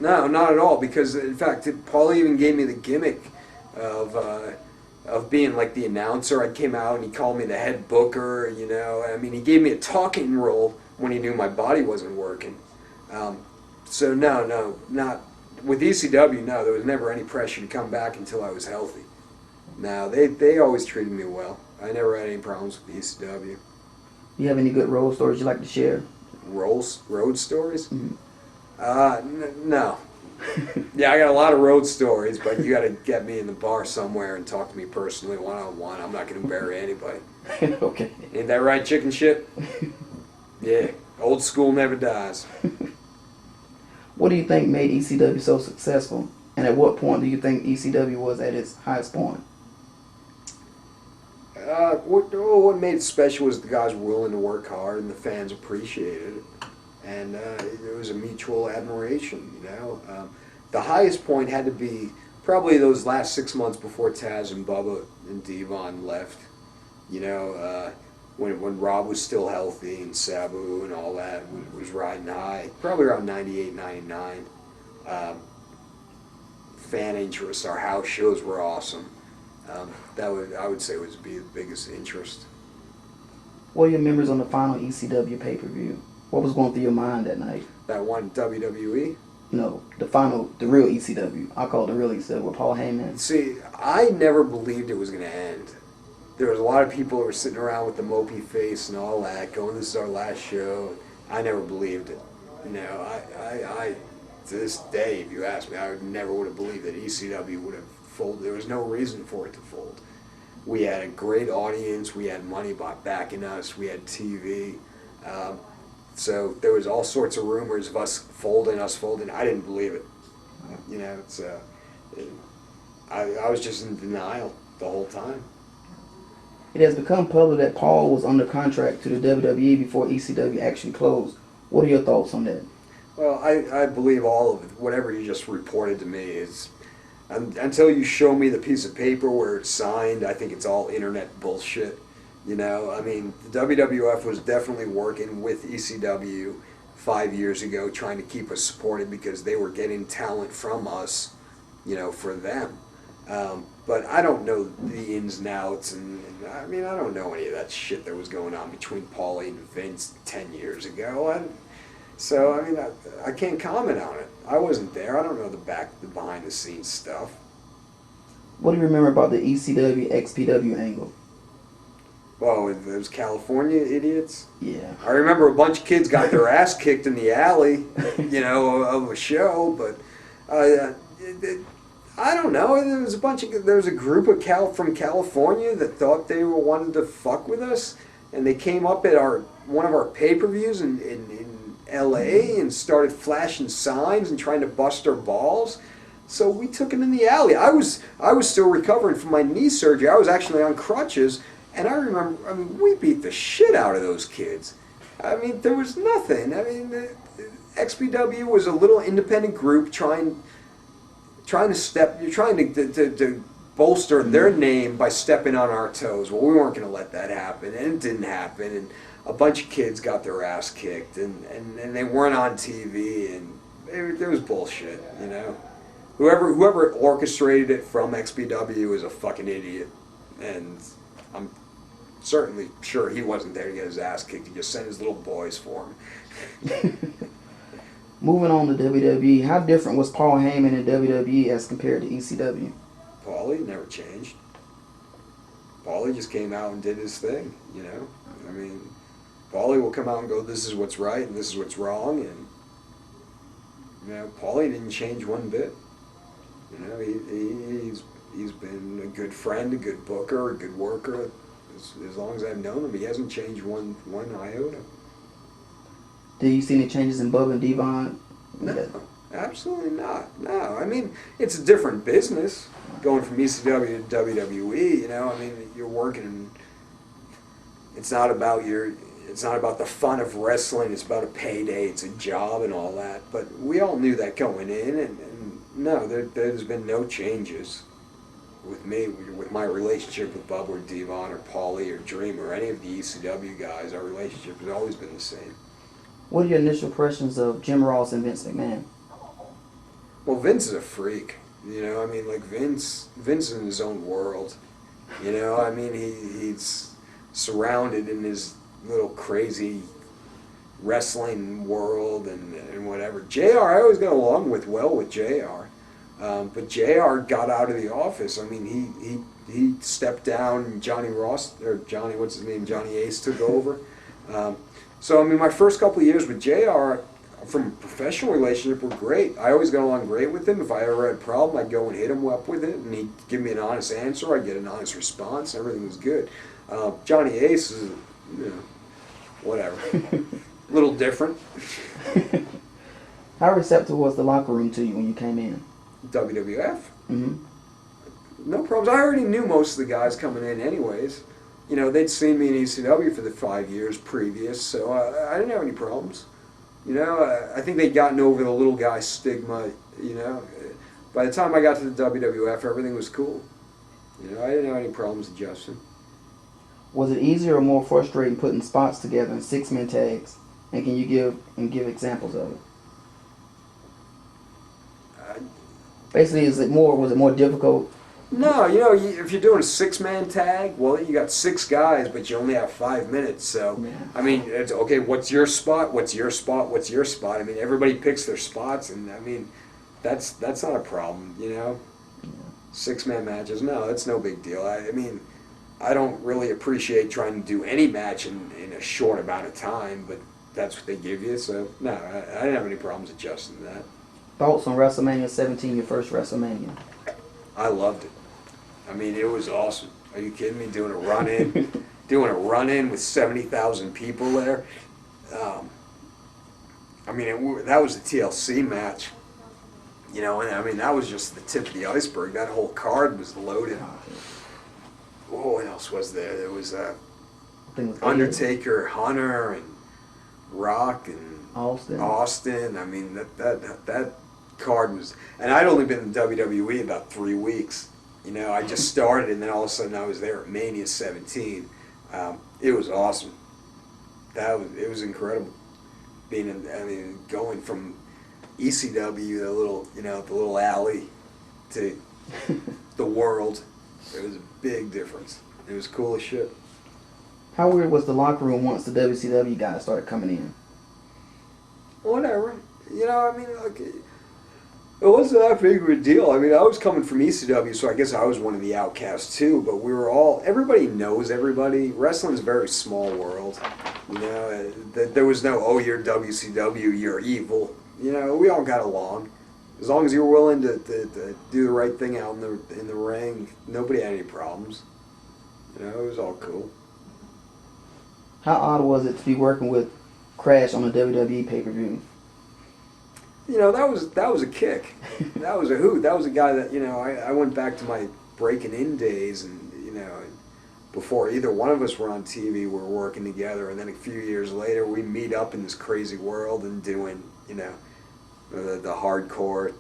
not at all. Because in fact, Paul even gave me the gimmick of being like the announcer. I came out and he called me the head booker. You know, I mean, he gave me a talking role when he knew my body wasn't working. So no, not with ECW. No, there was never any pressure to come back until I was healthy. No, they always treated me well. I never had any problems with ECW. Do you have any good road stories you'd like to share? Road stories? Mm-hmm. No. Yeah, I got a lot of road stories, but you got to get me in the bar somewhere and talk to me personally, one-on-one. I'm not going to bury anybody. Okay. Ain't that right, chicken shit? Yeah, old school never dies. What do you think made ECW so successful? And at what point do you think ECW was at its highest point? What made it special was the guys were willing to work hard and the fans appreciated it. And it was a mutual admiration, you know. The highest point had to be probably those last 6 months before Taz and Bubba and Devon left. You know, when Rob was still healthy and Sabu and all that was riding high. Probably around 98, 99. Fan interest, our house shows were awesome. I would say would be the biggest interest. What are your memories on the final ECW pay-per-view? What was going through your mind that night? That one WWE? No, the real ECW. I call it the real ECW with Paul Heyman. See, I never believed it was going to end. There was a lot of people who were sitting around with the mopey face and all that, going, this is our last show. I never believed it. You know, I to this day, if you ask me, I never would have believed that ECW would have folded. There was no reason for it to fold. We had a great audience. We had money backing us. We had TV. So there was all sorts of rumors of us folding. I didn't believe it. You know, I was just in denial the whole time. It has become public that Paul was under contract to the WWE before ECW actually closed. What are your thoughts on that? Well, I believe all of it. Whatever you just reported to me is, until you show me the piece of paper where it's signed, I think it's all internet bullshit. You know, I mean, the WWF was definitely working with ECW 5 years ago, trying to keep us supported because they were getting talent from us, you know, for them. But I don't know the ins and outs, and I mean, I don't know any of that shit that was going on between Paulie and Vince 10 years ago. So, I mean, I can't comment on it. I wasn't there. I don't know the behind-the-scenes stuff. What do you remember about the ECW XPW angle? Well, those California idiots. Yeah. I remember a bunch of kids got their ass kicked in the alley, you know, of a show. But I don't know. There was a group of from California that thought they wanted to fuck with us, and they came up at one of our pay-per-views in L.A. and started flashing signs and trying to bust our balls. So we took them in the alley. I was still recovering from my knee surgery. I was actually on crutches. And I remember, I mean, we beat the shit out of those kids. I mean, there was nothing. I mean, XPW was a little independent group trying to bolster their name by stepping on our toes. Well, we weren't going to let that happen, and it didn't happen. And a bunch of kids got their ass kicked, and they weren't on TV, and there was bullshit, you know. whoever orchestrated it from XPW is a fucking idiot, and I'm certainly sure he wasn't there to get his ass kicked. He just sent his little boys for him. Moving on to WWE, how different was Paul Heyman in WWE as compared to ECW? Paulie never changed. Paulie just came out and did his thing, you know? I mean, Paulie will come out and go, this is what's right and this is what's wrong, and, you know, Paulie didn't change one bit. You know, he's been a good friend, a good booker, a good worker. As long as I've known him, he hasn't changed one iota. Did you see any changes in Bubba and Devon? No, absolutely not. No, I mean, it's a different business going from ECW to WWE. You know, I mean, you're working. It's not about the fun of wrestling. It's about a payday. It's a job and all that. But we all knew that going in, and no, there's been no changes with me, with my relationship with Bubba or Devon or Paulie or Dream or any of the ECW guys. Our relationship has always been the same. What are your initial impressions of Jim Ross and Vince McMahon? Well, Vince is a freak. You know, I mean, like Vince is in his own world. You know, I mean, he's surrounded in his little crazy wrestling world and whatever. JR, I always got along with JR. But JR got out of the office. I mean, he stepped down, and Johnny Ace took over. So, I mean, my first couple of years with JR, from a professional relationship, were great. I always got along great with him. If I ever had a problem, I'd go and hit him up with it, and he'd give me an honest answer. I'd get an honest response. Everything was good. Johnny Ace is, you know, whatever. A little different. How receptive was the locker room to you when you came in? WWF? Mm-hmm. No problems. I already knew most of the guys coming in anyways. You know, they'd seen me in ECW for the 5 years previous, so I didn't have any problems. You know, I think they'd gotten over the little guy stigma, you know. By the time I got to the WWF, everything was cool. You know, I didn't have any problems adjusting. Was it easier or more frustrating putting spots together in six-man tags? And can you give examples of it? Basically, was it more difficult? No, you know, if you're doing a six-man tag, well, you got six guys, but you only have 5 minutes. So, yeah. I mean, it's okay. What's your spot? What's your spot? What's your spot? I mean, everybody picks their spots, and I mean, that's not a problem, you know. Yeah. Six-man matches, no, that's no big deal. I mean, I don't really appreciate trying to do any match in a short amount of time, but that's what they give you. So, no, I didn't have any problems adjusting to that. Thoughts on WrestleMania 17, your first WrestleMania? I loved it. I mean, it was awesome. Are you kidding me? Doing a run-in with 70,000 people there. I mean, that was the TLC match. You know, and I mean, that was just the tip of the iceberg. That whole card was loaded. Oh, what else was there? There was Undertaker, Hunter, and Rock, and Austin. I mean, that card was... And I'd only been in WWE about 3 weeks. You know, I just started, and then all of a sudden I was there at Mania 17. It was awesome. It was incredible. Going from ECW, the little alley, to the world, it was a big difference. It was cool as shit. How weird was the locker room once the WCW guys started coming in? Whatever. You know, I mean, like... It wasn't that big of a deal. I mean, I was coming from ECW, so I guess I was one of the outcasts too, but everybody knows everybody. Wrestling's a very small world. You know, there was no, oh, you're WCW, you're evil. You know, we all got along. As long as you were willing to do the right thing out in the ring, nobody had any problems. You know, it was all cool. How odd was it to be working with Crash on a WWE pay-per-view? You know, that was a kick. That was a hoot. That was a guy that, you know, I went back to my breaking in days, and, you know, before either one of us were on TV, we were working together, and then a few years later, we meet up in this crazy world and doing, you know, the hardcore.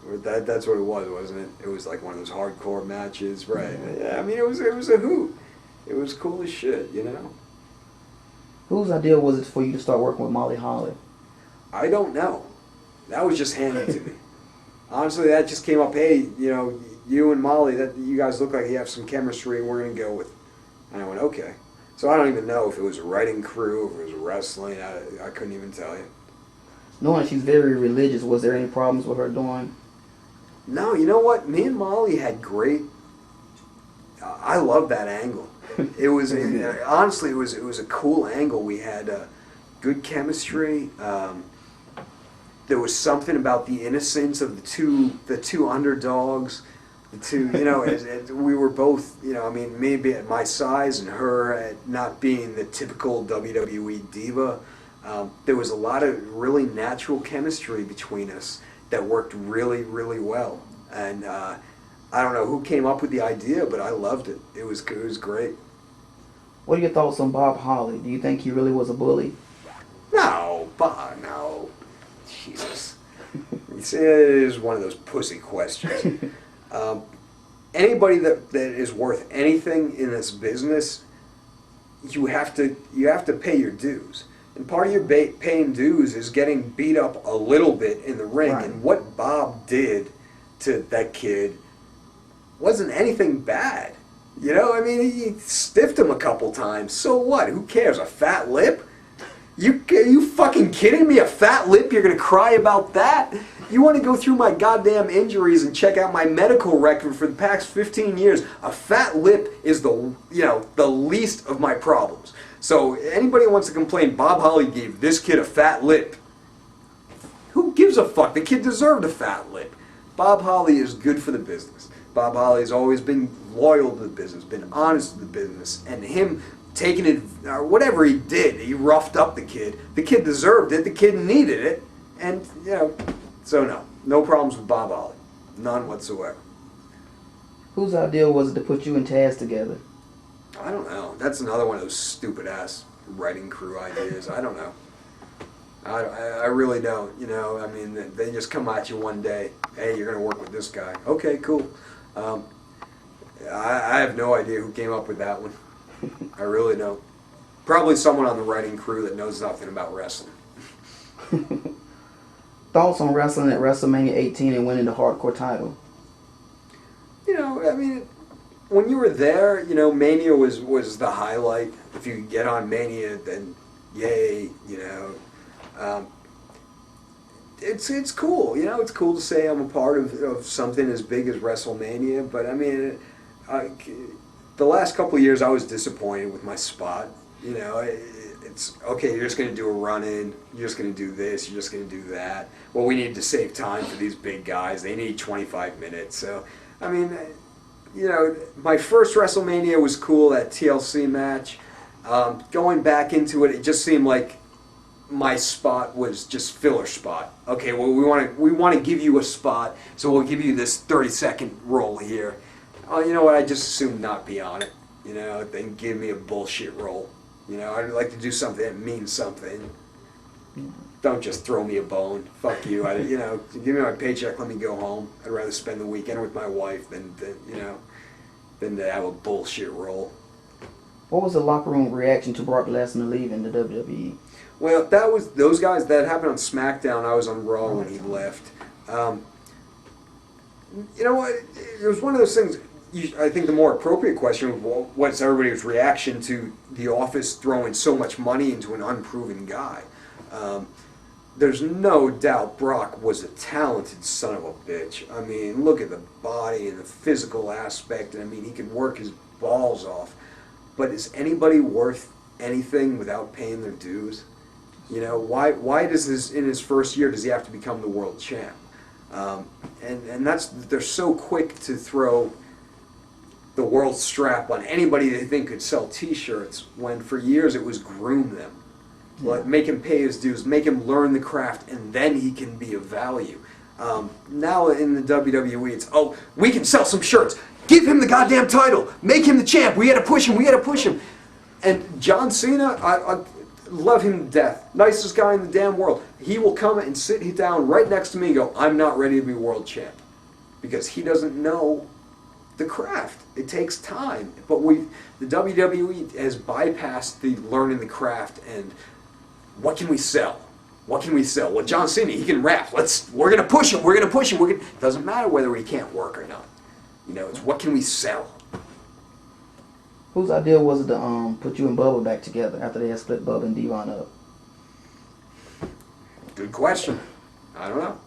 That's what it was, wasn't it? It was like one of those hardcore matches, right? Yeah, I mean, it was a hoot. It was cool as shit, you know. Whose idea was it for you to start working with Molly Holly? I don't know. That was just handed to me. honestly, that just came up. Hey, you and Molly, that you guys look like you have some chemistry. And we're gonna go with. And I went, okay. So I don't even know if it was a writing crew, if it was wrestling. I couldn't even tell you. Knowing she's very religious, was there any problems with her doing? No, you know what? Me and Molly had great. I love that angle. It was honestly, it was a cool angle. We had good chemistry. There was something about the innocence of the two underdogs. The two, we were both, maybe at my size and her at not being the typical WWE diva. There was a lot of really natural chemistry between us that worked really, really well. And I don't know who came up with the idea, but I loved it. It was great. What are your thoughts on Bob Holly? Do you think he really was a bully? No, Bob, no. Jesus. It is one of those pussy questions. Anybody that is worth anything in this business, you have to pay your dues. And part of your paying dues is getting beat up a little bit in the ring. Right. And what Bob did to that kid wasn't anything bad. He stiffed him a couple times. So what? Who cares? A fat lip? You fucking kidding me? A fat lip? You're gonna cry about that? You want to go through my goddamn injuries and check out my medical record for the past 15 years? A fat lip is the least of my problems. So anybody who wants to complain, Bob Holly gave this kid a fat lip. Who gives a fuck? The kid deserved a fat lip. Bob Holly is good for the business. Bob Holly has always been loyal to the business, been honest to the business, and him taking it, or whatever he did, he roughed up the kid. The kid deserved it. The kid needed it, and so no problems with Bob Holly, none whatsoever. Whose idea was it to put you and Taz together? I don't know. That's another one of those stupid ass writing crew ideas. I don't know. I really don't. They just come at you one day. Hey, you're gonna work with this guy. Okay, cool. I have no idea who came up with that one. I really don't. Probably someone on the writing crew that knows nothing about wrestling. Thoughts on wrestling at WrestleMania 18 and winning the hardcore title? When you were there, Mania was the highlight. If you could get on Mania, then yay, It's cool, it's cool to say I'm a part of something as big as WrestleMania, but the last couple of years I was disappointed with my spot. It's okay, you're just going to do a run-in, you're just going to do this, you're just going to do that. Well, we need to save time for these big guys. They need 25 minutes. So, my first WrestleMania was cool, that TLC match. Going back into it, it just seemed like my spot was just filler spot. Okay, well, we want to give you a spot, so we'll give you this 30-second roll here. Oh, you know what? I just assume not be on it. Then give me a bullshit roll. I'd like to do something that means something. Don't just throw me a bone. Fuck you. Give me my paycheck. Let me go home. I'd rather spend the weekend with my wife than to have a bullshit roll. What was the locker room reaction to Brock Lesnar leaving the WWE? Well, that was those guys. That happened on SmackDown. I was on Raw when he left. You know what? It was one of those things. I think the more appropriate question was, what's everybody's reaction to The Office throwing so much money into an unproven guy? There's no doubt Brock was a talented son of a bitch. Look at the body and the physical aspect. He could work his balls off. But is anybody worth anything without paying their dues? Why does in his first year does he have to become the world champ? And they're so quick to throw the world strap on anybody they think could sell T-shirts, when for years it was groom them. Like, make him pay his dues, make him learn the craft, and then he can be of value. Now in the WWE, it's, we can sell some shirts. Give him the goddamn title. Make him the champ. We got to push him. And John Cena, I love him to death. Nicest guy in the damn world. He will come and sit down right next to me and go, I'm not ready to be world champ. Because he doesn't know the craft. It takes time. But the WWE has bypassed the learning the craft and what can we sell? What can we sell? Well, John Cena, he can rap. We're gonna push him. We're gonna push him. Doesn't matter whether he can't work or not. You know, it's what can we sell. Whose idea was it to put you and Bubba back together after they had split Bubba and Devon up? Good question. I don't know.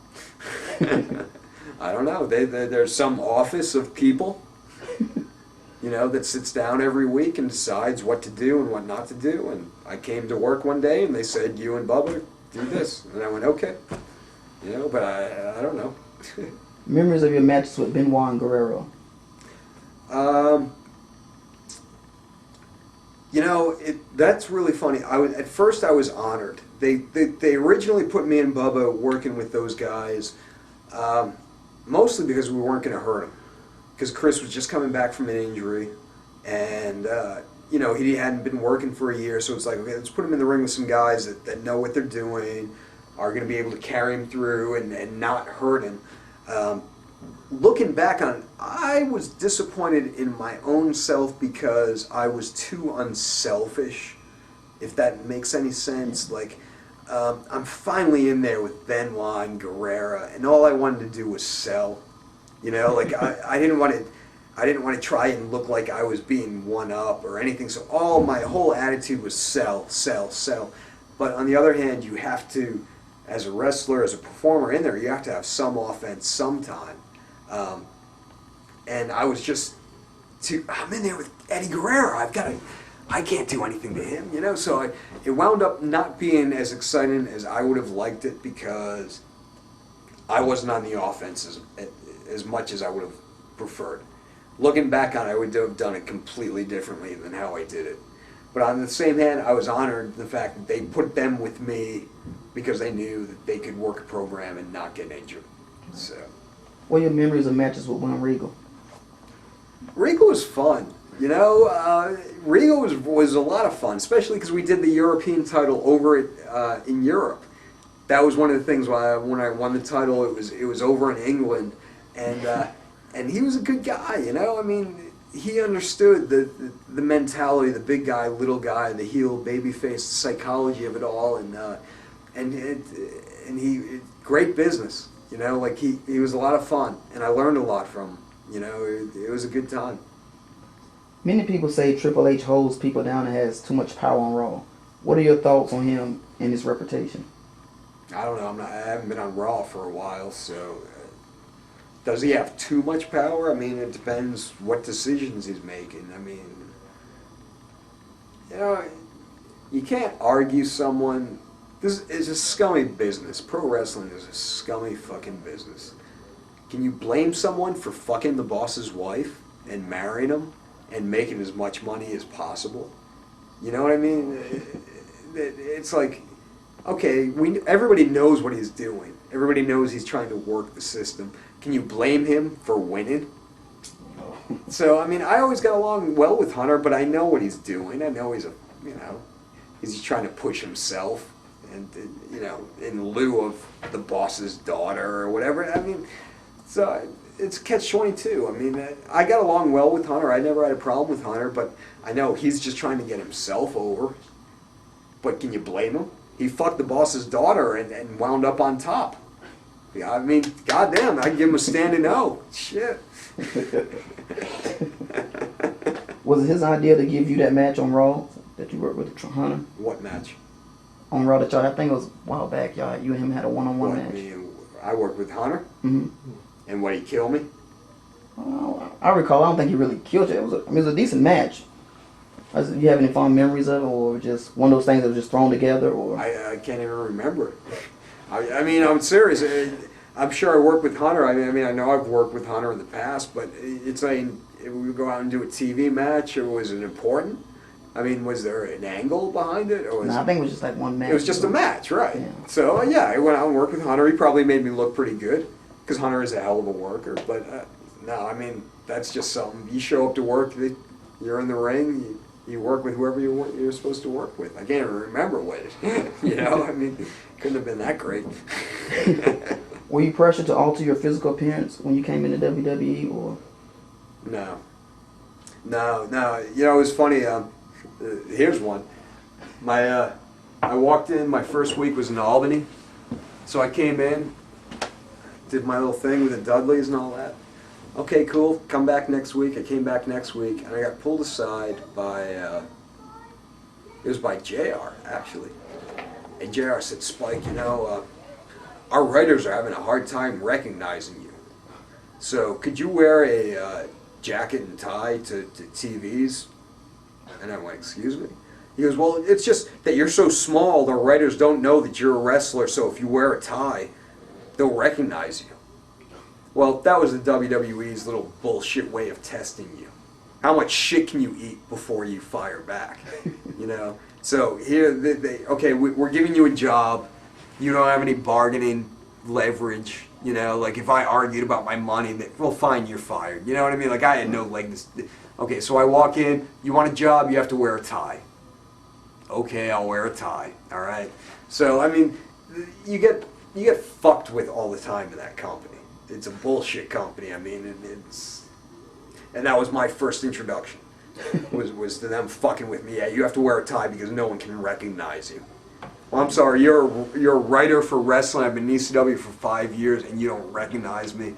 I don't know. There's some office of people, you know, that sits down every week and decides what to do and what not to do. And I came to work one day and they said, you and Bubba do this. And I went, okay. You know, but I don't know. Memories of your matches with Benoit and Guerrero? You know, that's really funny. At first I was honored. They originally put me and Bubba working with those guys, mostly because we weren't going to hurt him. Because Chris was just coming back from an injury, and you know, he hadn't been working for a year, so it's like, okay, let's put him in the ring with some guys that know what they're doing, are going to be able to carry him through and not hurt him. Looking back on it, I was disappointed in my own self because I was too unselfish, if that makes any sense. Like, I'm finally in there with Benoit and Guerrero, and all I wanted to do was sell. You know, like I didn't want to try and look like I was being one up or anything. So my whole attitude was sell, sell, sell. But on the other hand, you have to, as a wrestler, as a performer in there, you have to have some offense sometime. And I was just I'm in there with Eddie Guerrero. I can't do anything to him, you know. So it wound up not being as exciting as I would have liked it because I wasn't on the offense as much as I would have preferred. Looking back on it, I would have done it completely differently than how I did it. But on the same hand, I was honored the fact that they put them with me because they knew that they could work a program and not get injured. So, what are your memories of matches with William Regal? Regal was fun. You know, Regal was a lot of fun, especially because we did the European title over in Europe. That was one of the things when I won the title. It was over in England, and he was a good guy. You know, I mean, he understood the mentality, the big guy, little guy, the heel, babyface, psychology of it all, and he great business. You know, like he was a lot of fun, and I learned a lot from him. You know, it was a good time. Many people say Triple H holds people down and has too much power on Raw. What are your thoughts on him and his reputation? I don't know. I haven't been on Raw for a while, so does he have too much power? I mean, it depends what decisions he's making. I mean, you know, you can't argue someone. This is a scummy business. Pro wrestling is a scummy fucking business. Can you blame someone for fucking the boss's wife and marrying him and making as much money as possible? You know what I mean? It's like, okay, everybody knows what he's doing. Everybody knows he's trying to work the system. Can you blame him for winning? So, I mean, I always got along well with Hunter, but I know what he's doing. I know he's he's trying to push himself, and you know, in lieu of the boss's daughter or whatever. I mean, so it's catch-22. I mean, I got along well with Hunter. I never had a problem with Hunter, but I know he's just trying to get himself over. But can you blame him? He fucked the boss's daughter and wound up on top. Yeah, I mean, goddamn, I'd give him a standing O. Shit. Was it his idea to give you that match on Raw that you worked with Hunter? What match? On Raw that y'all, I think it was a while back, y'all. You and him had a one-on-one match. I worked with Hunter? Mm-hmm. And what, he killed me? I recall. I don't think he really killed you. It was a decent match. Do you have any fond memories of it, or just one of those things that was just thrown together? Or I can't even remember. I mean, I'm serious. I'm sure I worked with Hunter. I mean, I know I've worked with Hunter in the past, but it's like, if we would go out and do a TV match, or was it important? I mean, was there an angle behind it? Or I think it was just like one match. It was just a match, right? Yeah. So, yeah, I went out and worked with Hunter. He probably made me look pretty good, because Hunter is a hell of a worker. But, no, I mean, that's just something. You show up to work, you're in the ring, you work with whoever you're supposed to work with. I can't even remember what it, you know? I mean, couldn't have been that great. Were you pressured to alter your physical appearance when you came into WWE, or? No. You know, it was funny. Here's one. My I walked in, my first week was in Albany. So I came in, did my little thing with the Dudleys and all that. Okay, cool, come back next week. I came back next week, and I got pulled aside by, it was by JR, actually. And JR said, Spike, you know, our writers are having a hard time recognizing you. So could you wear a jacket and tie to TVs? And I went, excuse me? He goes, well, it's just that you're so small, the writers don't know that you're a wrestler, so if you wear a tie, they'll recognize you. Well, that was the WWE's little bullshit way of testing you. How much shit can you eat before you fire back? You know? So here, okay, we're giving you a job. You don't have any bargaining leverage. You know, like if I argued about my money, well, fine, you're fired. You know what I mean? Like I had no leg. Okay, so I walk in. You want a job? You have to wear a tie. Okay, I'll wear a tie. All right. So I mean, you get fucked with all the time in that company. It's a bullshit company. I mean, and that was my first introduction. was to them fucking with me. Yeah, you have to wear a tie because no one can recognize you. Well, I'm sorry, you're a writer for wrestling. I've been in ECW for 5 years, and you don't recognize me.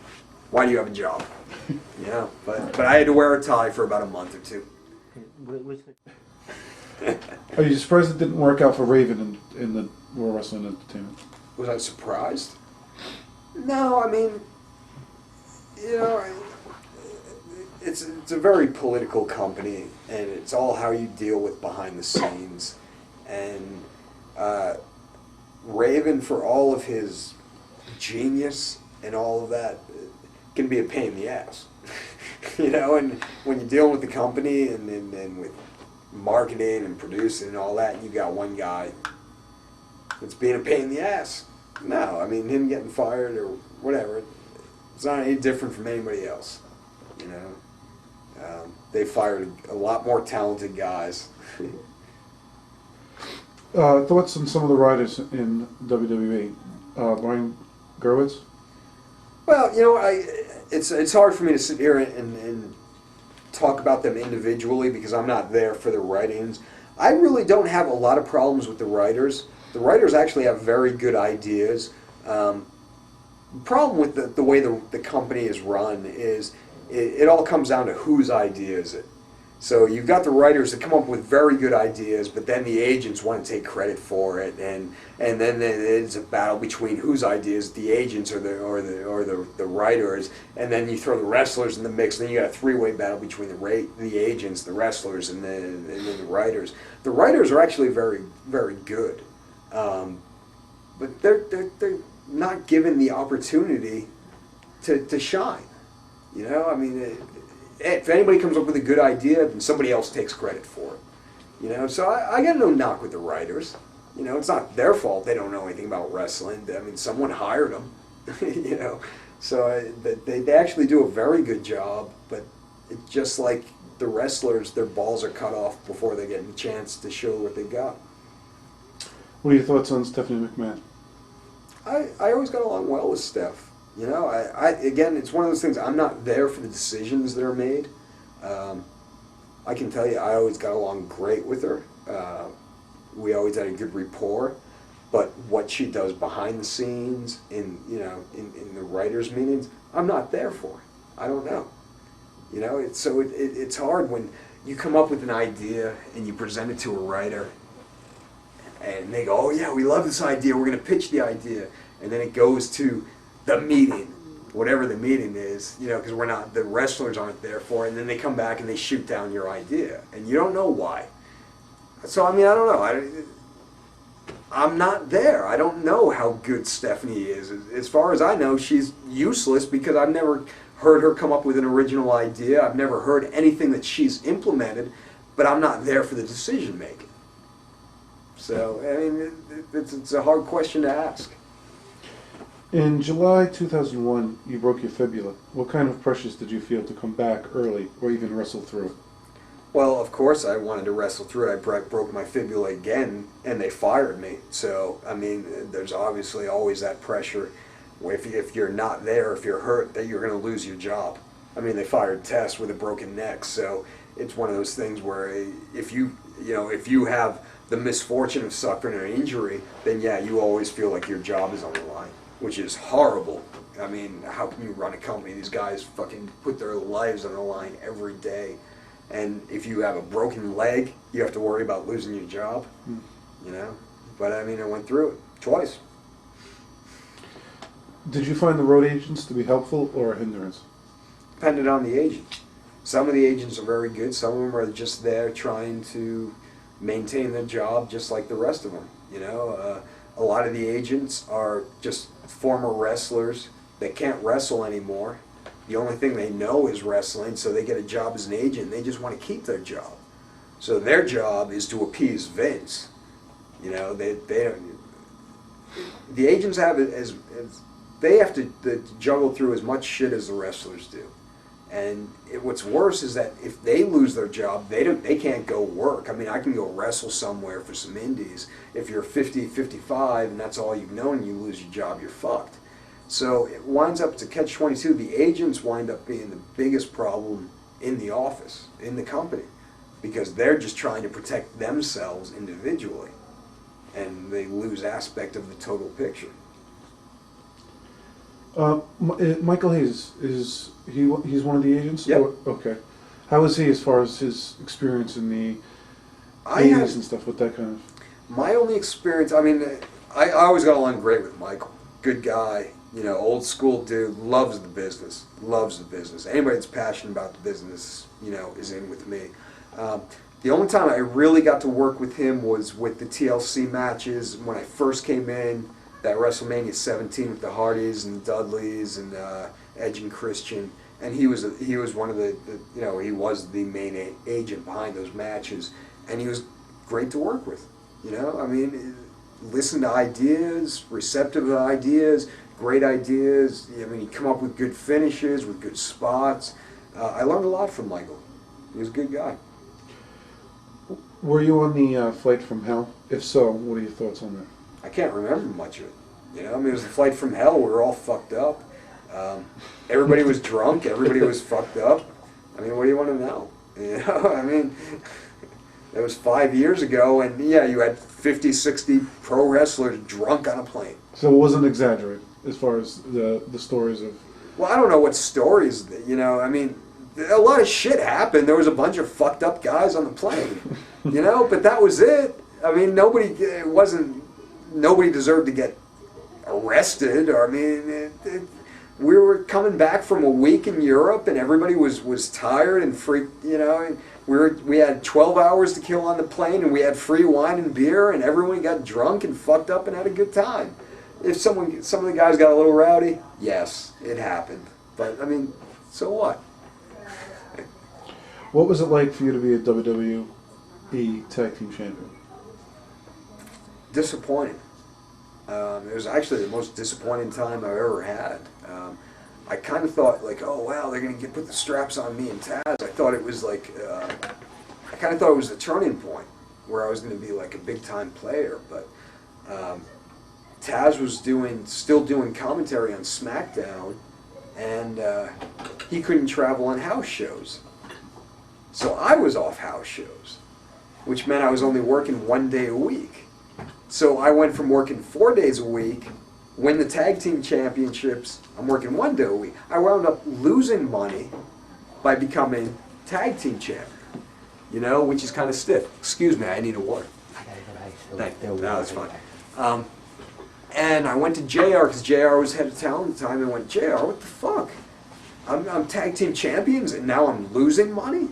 Why do you have a job? Yeah, but I had to wear a tie for about a month or two. Are you surprised it didn't work out for Raven in the World Wrestling Entertainment? Was I surprised? No, I mean, you know, it's a very political company, and it's all how you deal with behind the scenes. And Raven, for all of his genius and all of that, can be a pain in the ass. You know, and when you're dealing with the company and with marketing and producing and all that, and you got one guy that's being a pain in the ass. No, I mean, him getting fired or whatever, it's not any different from anybody else. You know, they fired a lot more talented guys. Thoughts on some of the writers in WWE? Brian Gerwitz? Well, you know, it's hard for me to sit here and talk about them individually because I'm not there for the writings. I really don't have a lot of problems with the writers. The writers actually have very good ideas. The problem with the way the company is run is it all comes down to whose idea is it. So you've got the writers that come up with very good ideas, but then the agents want to take credit for it, and then it's a battle between whose ideas, the agents or the writers, and then you throw the wrestlers in the mix, and then you got a three-way battle between the agents, the wrestlers, and then the writers. The writers are actually very, very good, but they're not given the opportunity to shine. You know, I mean. If anybody comes up with a good idea, then somebody else takes credit for it. You know, so I got no knock with the writers. You know, it's not their fault they don't know anything about wrestling. I mean, someone hired them. You know, so they actually do a very good job. But it's just like the wrestlers, their balls are cut off before they get a chance to show what they got. What are your thoughts on Stephanie McMahon? I always got along well with Steph. You know, again, it's one of those things, I'm not there for the decisions that are made. I can tell you, I always got along great with her. We always had a good rapport. But what she does behind the scenes, in the writers' meetings, I'm not there for. I don't know. You know, it's hard when you come up with an idea and you present it to a writer, and they go, oh yeah, we love this idea, we're going to pitch the idea. And then it goes to the meeting, whatever the meeting is, you know, because the wrestlers aren't there for it, and then they come back and they shoot down your idea, and you don't know why. So, I mean, I don't know. I'm not there. I don't know how good Stephanie is. As far as I know, she's useless because I've never heard her come up with an original idea. I've never heard anything that she's implemented, but I'm not there for the decision making. So, I mean, it's a hard question to ask. In July 2001, you broke your fibula. What kind of pressures did you feel to come back early or even wrestle through? Well, of course I wanted to wrestle through it. I broke my fibula again, and they fired me. So, I mean, there's obviously always that pressure. If you're not there, if you're hurt, that you're going to lose your job. I mean, they fired Tess with a broken neck. So it's one of those things where if you have the misfortune of suffering an injury, then yeah, you always feel like your job is on the line, which is horrible. I mean, how can you run a company? These guys fucking put their lives on the line every day. And if you have a broken leg, you have to worry about losing your job, you know? But I mean, I went through it twice. Did you find the road agents to be helpful or a hindrance? Depended on the agent. Some of the agents are very good. Some of them are just there trying to maintain their job just like the rest of them, you know? A lot of the agents are just former wrestlers that can't wrestle anymore. The only thing they know is wrestling, so they get a job as an agent. They just want to keep their job. So their job is to appease Vince. You know, they don't. The agents have it as they have to juggle through as much shit as the wrestlers do. And what's worse is that if they lose their job, they can't go work. I mean, I can go wrestle somewhere for some indies. If you're 50, 55, and that's all you've known, and you lose your job, you're fucked. So it winds up to catch-22. The agents wind up being the biggest problem in the office, in the company, because they're just trying to protect themselves individually, and they lose aspect of the total picture. Michael Hayes, he's one of the agents? Yep. Okay. How is he as far as his experience in the 80s and stuff with that kind of... My only experience, I mean, I always got along great with Michael. Good guy, you know, old school dude, loves the business. Anybody that's passionate about the business, you know, is in with me. The only time I really got to work with him was with the TLC matches when I first came in. That WrestleMania 17 with the Hardys and Dudleys and Edge and Christian, and he was one of the you know, he was the main agent behind those matches, and he was great to work with. You know, I mean, listen to ideas, receptive to ideas, great ideas. I mean, he'd come up with good finishes, with good spots. I learned a lot from Michael. He was a good guy. Were you on the Flight from Hell? If so, what are your thoughts on that? I can't remember much of it. You know, I mean, it was a flight from hell. We were all fucked up. Everybody was drunk. Everybody was fucked up. I mean, what do you want to know? You know, I mean, it was 5 years ago, and yeah, you had 50, 60 pro wrestlers drunk on a plane. So it wasn't exaggerated as far as the stories of... Well, I don't know what stories, you know, I mean, a lot of shit happened. There was a bunch of fucked up guys on the plane, you know, but that was it. I mean, nobody deserved to get arrested. Or, I mean, we were coming back from a week in Europe, and everybody was tired and freaked, you know. And we had 12 hours to kill on the plane, and we had free wine and beer, and everyone got drunk and fucked up and had a good time. If some of the guys got a little rowdy, yes, it happened. But I mean, so what? What was it like for you to be a WWE Tag Team Champion? Disappointing. It was actually the most disappointing time I've ever had. I kind of thought, like, oh wow, they're gonna put the straps on me and Taz. I thought it was like, I kind of thought it was the turning point where I was gonna be like a big time player. But Taz was still doing commentary on SmackDown, and he couldn't travel on house shows. So I was off house shows, which meant I was only working 1 day a week. So I went from working 4 days a week, win the tag team championships, I'm working 1 day a week. I wound up losing money by becoming tag team champion, you know, which is kind of stiff. Excuse me, I need a water. Thank you. No, that's fine. And I went to JR because JR was head of talent at the time, and went, JR, what the fuck? I'm tag team champions, and now I'm losing money?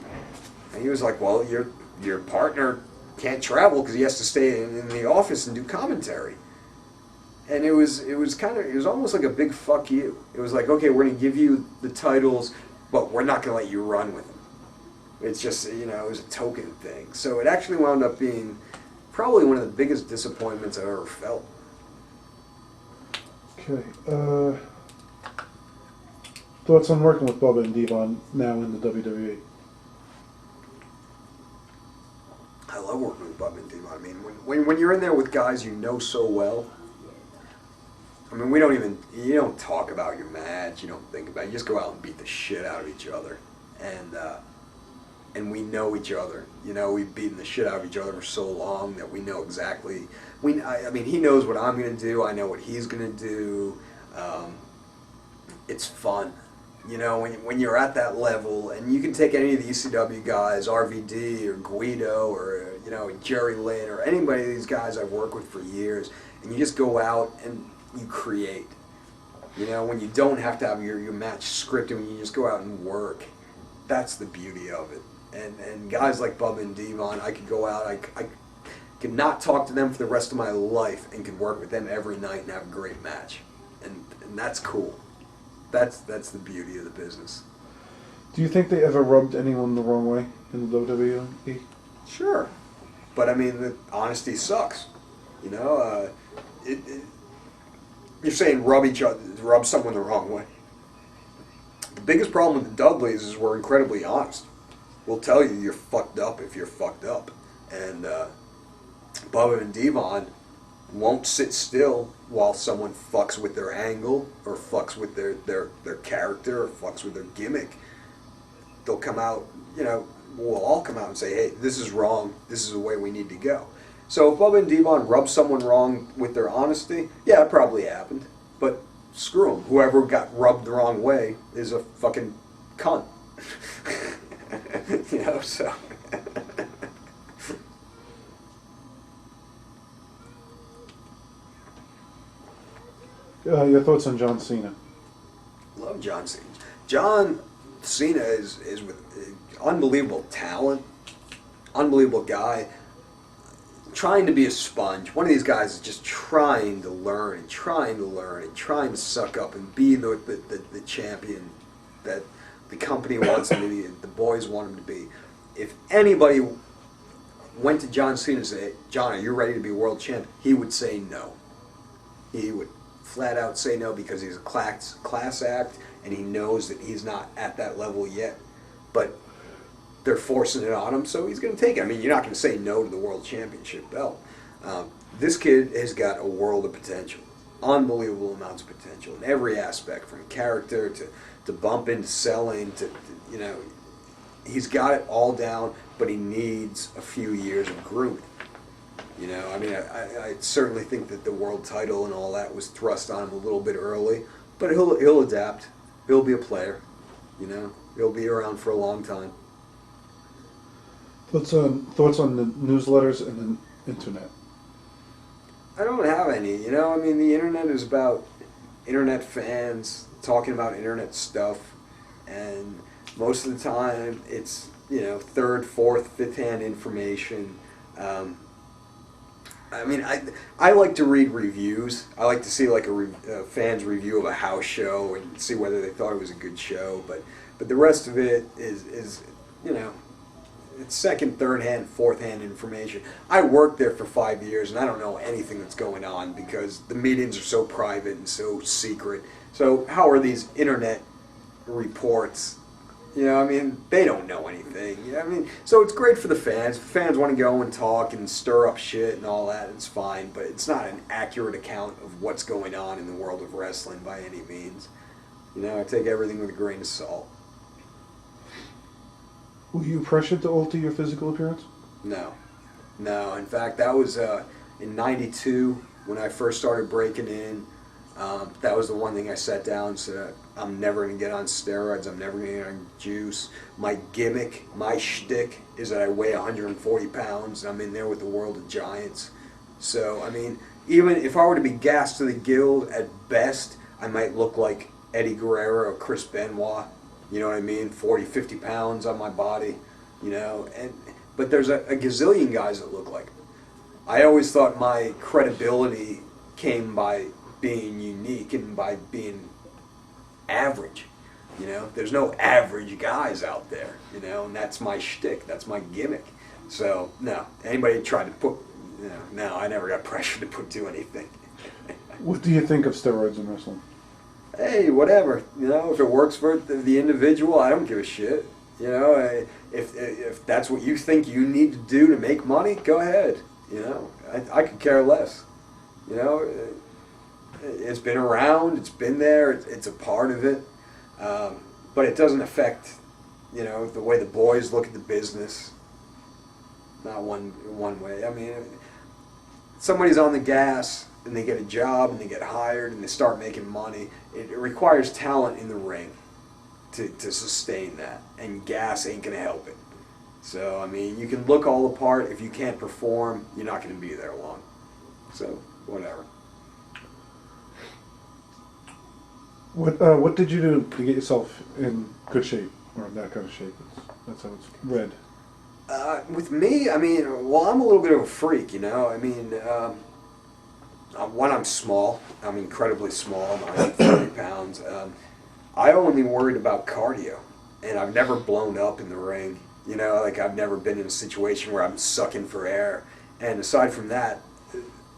And he was like, well, your partner can't travel because he has to stay in the office and do commentary. And it was almost like a big fuck you. It was like, okay, we're going to give you the titles, but we're not going to let you run with them. It's just, you know, it was a token thing. So it actually wound up being probably one of the biggest disappointments I've ever felt. Okay. Thoughts on working with Bubba and Devon now in the WWE? I love working with Bubba and Devon. I mean, when you're in there with guys you know so well, I mean, you don't talk about your match, you don't think about it, you just go out and beat the shit out of each other. And and we know each other. You know, we've beaten the shit out of each other for so long that we know exactly. I mean, he knows what I'm gonna do. I know what he's gonna do. It's fun, you know, when you're at that level, and you can take any of the ECW guys, RVD or Guido or you know Jerry Lynn or anybody of these guys I've worked with for years, and you just go out and you create. You know, when you don't have to have your match scripted, when you just go out and work, that's the beauty of it. And guys like Bubba and Devon, I could go out, I could not talk to them for the rest of my life and could work with them every night and have a great match. And that's cool. That's the beauty of the business. Do you think they ever rubbed anyone the wrong way in the WWE? Sure. But I mean, the honesty sucks. You know, you're saying rub someone the wrong way. The biggest problem with the Dudleys is we're incredibly honest. We'll tell you you're fucked up if you're fucked up. And Bubba and Devon won't sit still while someone fucks with their angle or fucks with their character or fucks with their gimmick. They'll come out, you know, we'll all come out and say, hey, this is wrong, this is the way we need to go. So if Bubba and Devon rub someone wrong with their honesty, yeah, it probably happened. But screw them. Whoever got rubbed the wrong way is a fucking cunt. You know, so... Your thoughts on John Cena? Love John Cena. John Cena is with unbelievable talent, unbelievable guy, trying to be a sponge. One of these guys is just trying to learn and trying to learn and trying to suck up and be the champion that the company wants him to be, the boys want him to be. If anybody went to John Cena and said, John, are you ready to be world champ? He would say no. He would flat out say no because he's a class act and he knows that he's not at that level yet. But they're forcing it on him, so he's going to take it. I mean, you're not going to say no to the world championship belt. This kid has got a world of potential, unbelievable amounts of potential in every aspect, from character to bumping to selling to you know, he's got it all down, but he needs a few years of grooming. You know, I mean, I certainly think that the world title and all that was thrust on him a little bit early, but he'll adapt. He'll be a player. You know, he'll be around for a long time. Thoughts on the newsletters and the internet? I don't have any. You know, I mean, the internet is about internet fans talking about internet stuff, and most of the time it's, you know, third, fourth, fifth-hand information. I mean, I like to read reviews. I like to see like a fan's review of a house show and see whether they thought it was a good show. But the rest of it is you know, it's second, third hand, fourth hand information. I worked there for 5 years and I don't know anything that's going on because the meetings are so private and so secret. So how are these internet reports? You know, I mean, they don't know anything. You know, I mean, so it's great for the fans. If fans want to go and talk and stir up shit and all that, it's fine. But it's not an accurate account of what's going on in the world of wrestling by any means. You know, I take everything with a grain of salt. Were you pressured to alter your physical appearance? No. No. In fact, that was in '92 when I first started breaking in. That was the one thing I sat down and said, I'm never going to get on steroids. I'm never going to get on juice. My gimmick, my shtick is that I weigh 140 pounds. I'm in there with the world of giants. So, I mean, even if I were to be gassed to the gill at best, I might look like Eddie Guerrero or Chris Benoit. You know what I mean? 40, 50 pounds on my body, you know. But there's a gazillion guys that look like me. I always thought my credibility came by being unique and by being average. You know, there's no average guys out there, you know, and that's my shtick, that's my gimmick. So, no, anybody tried to put, you know, no, I never got pressured to do anything. What do you think of steroids in wrestling? Hey, whatever, you know, if it works for the individual, I don't give a shit. You know, if that's what you think you need to do to make money, go ahead. You know, I could care less. You know, it's been around, it's been there, it's a part of it, but it doesn't affect, You know, the way the boys look at the business. Not one way. I mean, somebody's on the gas and they get a job and they get hired and they start making money. It requires talent in the ring to sustain that, and gas ain't gonna help it. So I mean, you can look all the part. If you can't perform, you're not gonna be there long. So whatever. What did you do to get yourself in good shape, or in that kind of shape? That's how it's read. With me, I mean, well, I'm a little bit of a freak, you know. I mean, one, I'm small. I'm incredibly small. I'm 130 pounds. I only worried about cardio, and I've never blown up in the ring. You know, like I've never been in a situation where I'm sucking for air. And aside from that,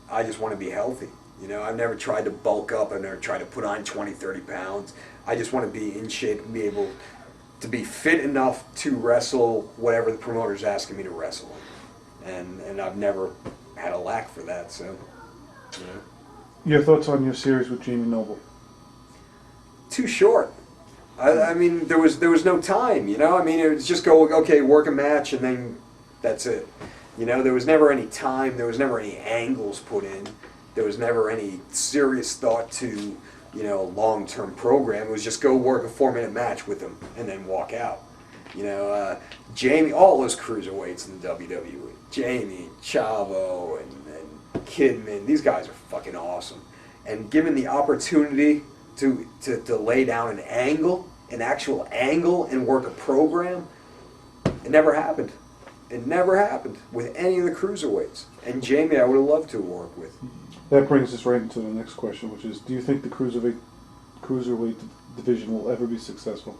I just want to be healthy. You know, I've never tried to bulk up. I've never tried to put on 20, 30 pounds. I just want to be in shape and be able to be fit enough to wrestle whatever the promoter's asking me to wrestle. And I've never had a lack for that, so, you know. Your thoughts on your series with Jamie Noble? Too short. I mean, there was no time, you know. I mean, it was just go, okay, work a match, and then that's it. You know, there was never any time. There was never any angles put in. There was never any serious thought to, you know, long-term program. It was just go work a 4-minute match with him and then walk out. You know, Jamie, all those cruiserweights in the WWE, Jamie, Chavo, and Kidman, these guys are fucking awesome. And given the opportunity to lay down an actual angle and work a program, it never happened. It never happened with any of the cruiserweights. And Jamie, I would have loved to work with. That brings us right into the next question, which is, do you think the cruiserweight division will ever be successful?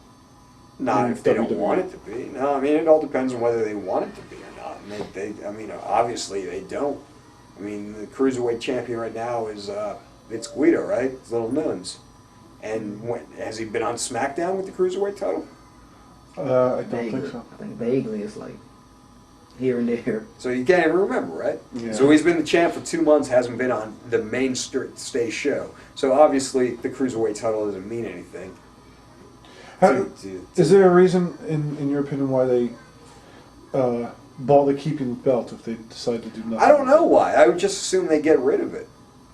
Not if they don't want it to be. No, I mean, it all depends on whether they want it to be or not. And I mean, obviously they don't. I mean, the cruiserweight champion right now is it's Guido, right? It's Little Nunes. And has he been on SmackDown with the cruiserweight title? I don't think so. I think vaguely it's like here and there. So you can't even remember, right? Yeah. So he's been the champ for 2 months, hasn't been on the mainstay show. So obviously the cruiserweight title doesn't mean anything. Is there a reason, in your opinion, why they bother keeping the belt if they decide to do nothing? I don't know why. I would just assume they get rid of it.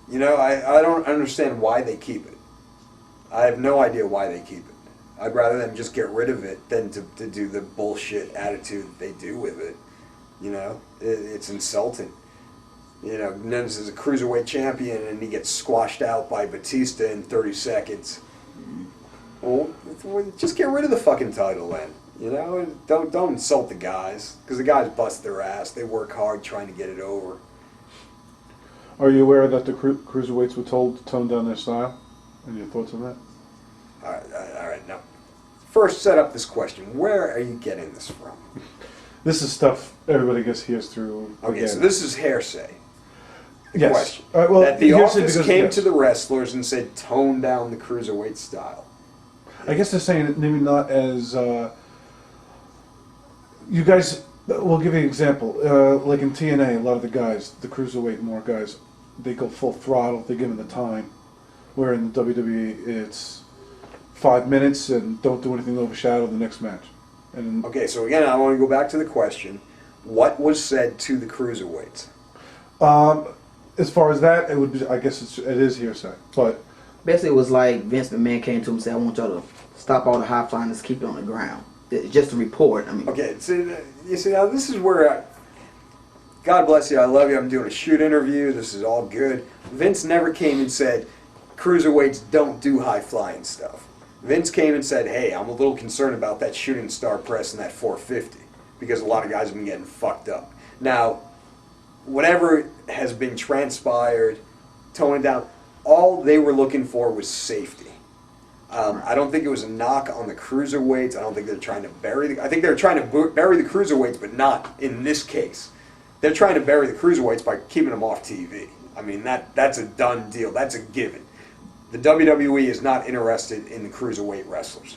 You know, I don't understand why they keep it. I have no idea why they keep it. I'd rather them just get rid of it than to do the bullshit attitude that they do with it. You know, it's insulting. You know, Nunes is a cruiserweight champion and he gets squashed out by Batista in 30 seconds. Well, just get rid of the fucking title then. You know, don't insult the guys, because the guys bust their ass. They work hard trying to get it over. Are you aware that the cruiserweights were told to tone down their style? And your thoughts on that? All right. Now, first set up this question. Where are you getting this from? This is stuff everybody gets hears through. Okay, again. so this is hearsay. Yes. Question. Well, that the hearsay office because- came yes. to the wrestlers and said, tone down the cruiserweight style. I guess they're saying it maybe not as you guys. We'll give you an example. Like in TNA, a lot of the guys, the cruiserweight more guys, they go full throttle. They give them the time. Where in the WWE, it's 5 minutes and don't do anything to overshadow the next match. And Okay, so again, I want to go back to the question. What was said to the cruiserweights? as far as that, it would be. I guess it is hearsay, but. Basically, it was like Vince McMahon came to him and said, I want y'all to stop all the high flying and keep it on the ground. Just a report. I mean, Okay, so you see, now this is where, God bless you, I love you, I'm doing a shoot interview, this is all good. Vince never came and said, cruiserweights don't do high-flying stuff. Vince came and said, hey, I'm a little concerned about that shooting star press and that 450, because a lot of guys have been getting fucked up. Now, whatever has been transpired, toning down, all they were looking for was safety. I don't think it was a knock on the cruiserweights. I don't think they're trying to bury I think they're trying to bury the cruiserweights, but not in this case. They're trying to bury the cruiserweights by keeping them off TV. I mean, that's a done deal. That's a given. The WWE is not interested in the cruiserweight wrestlers.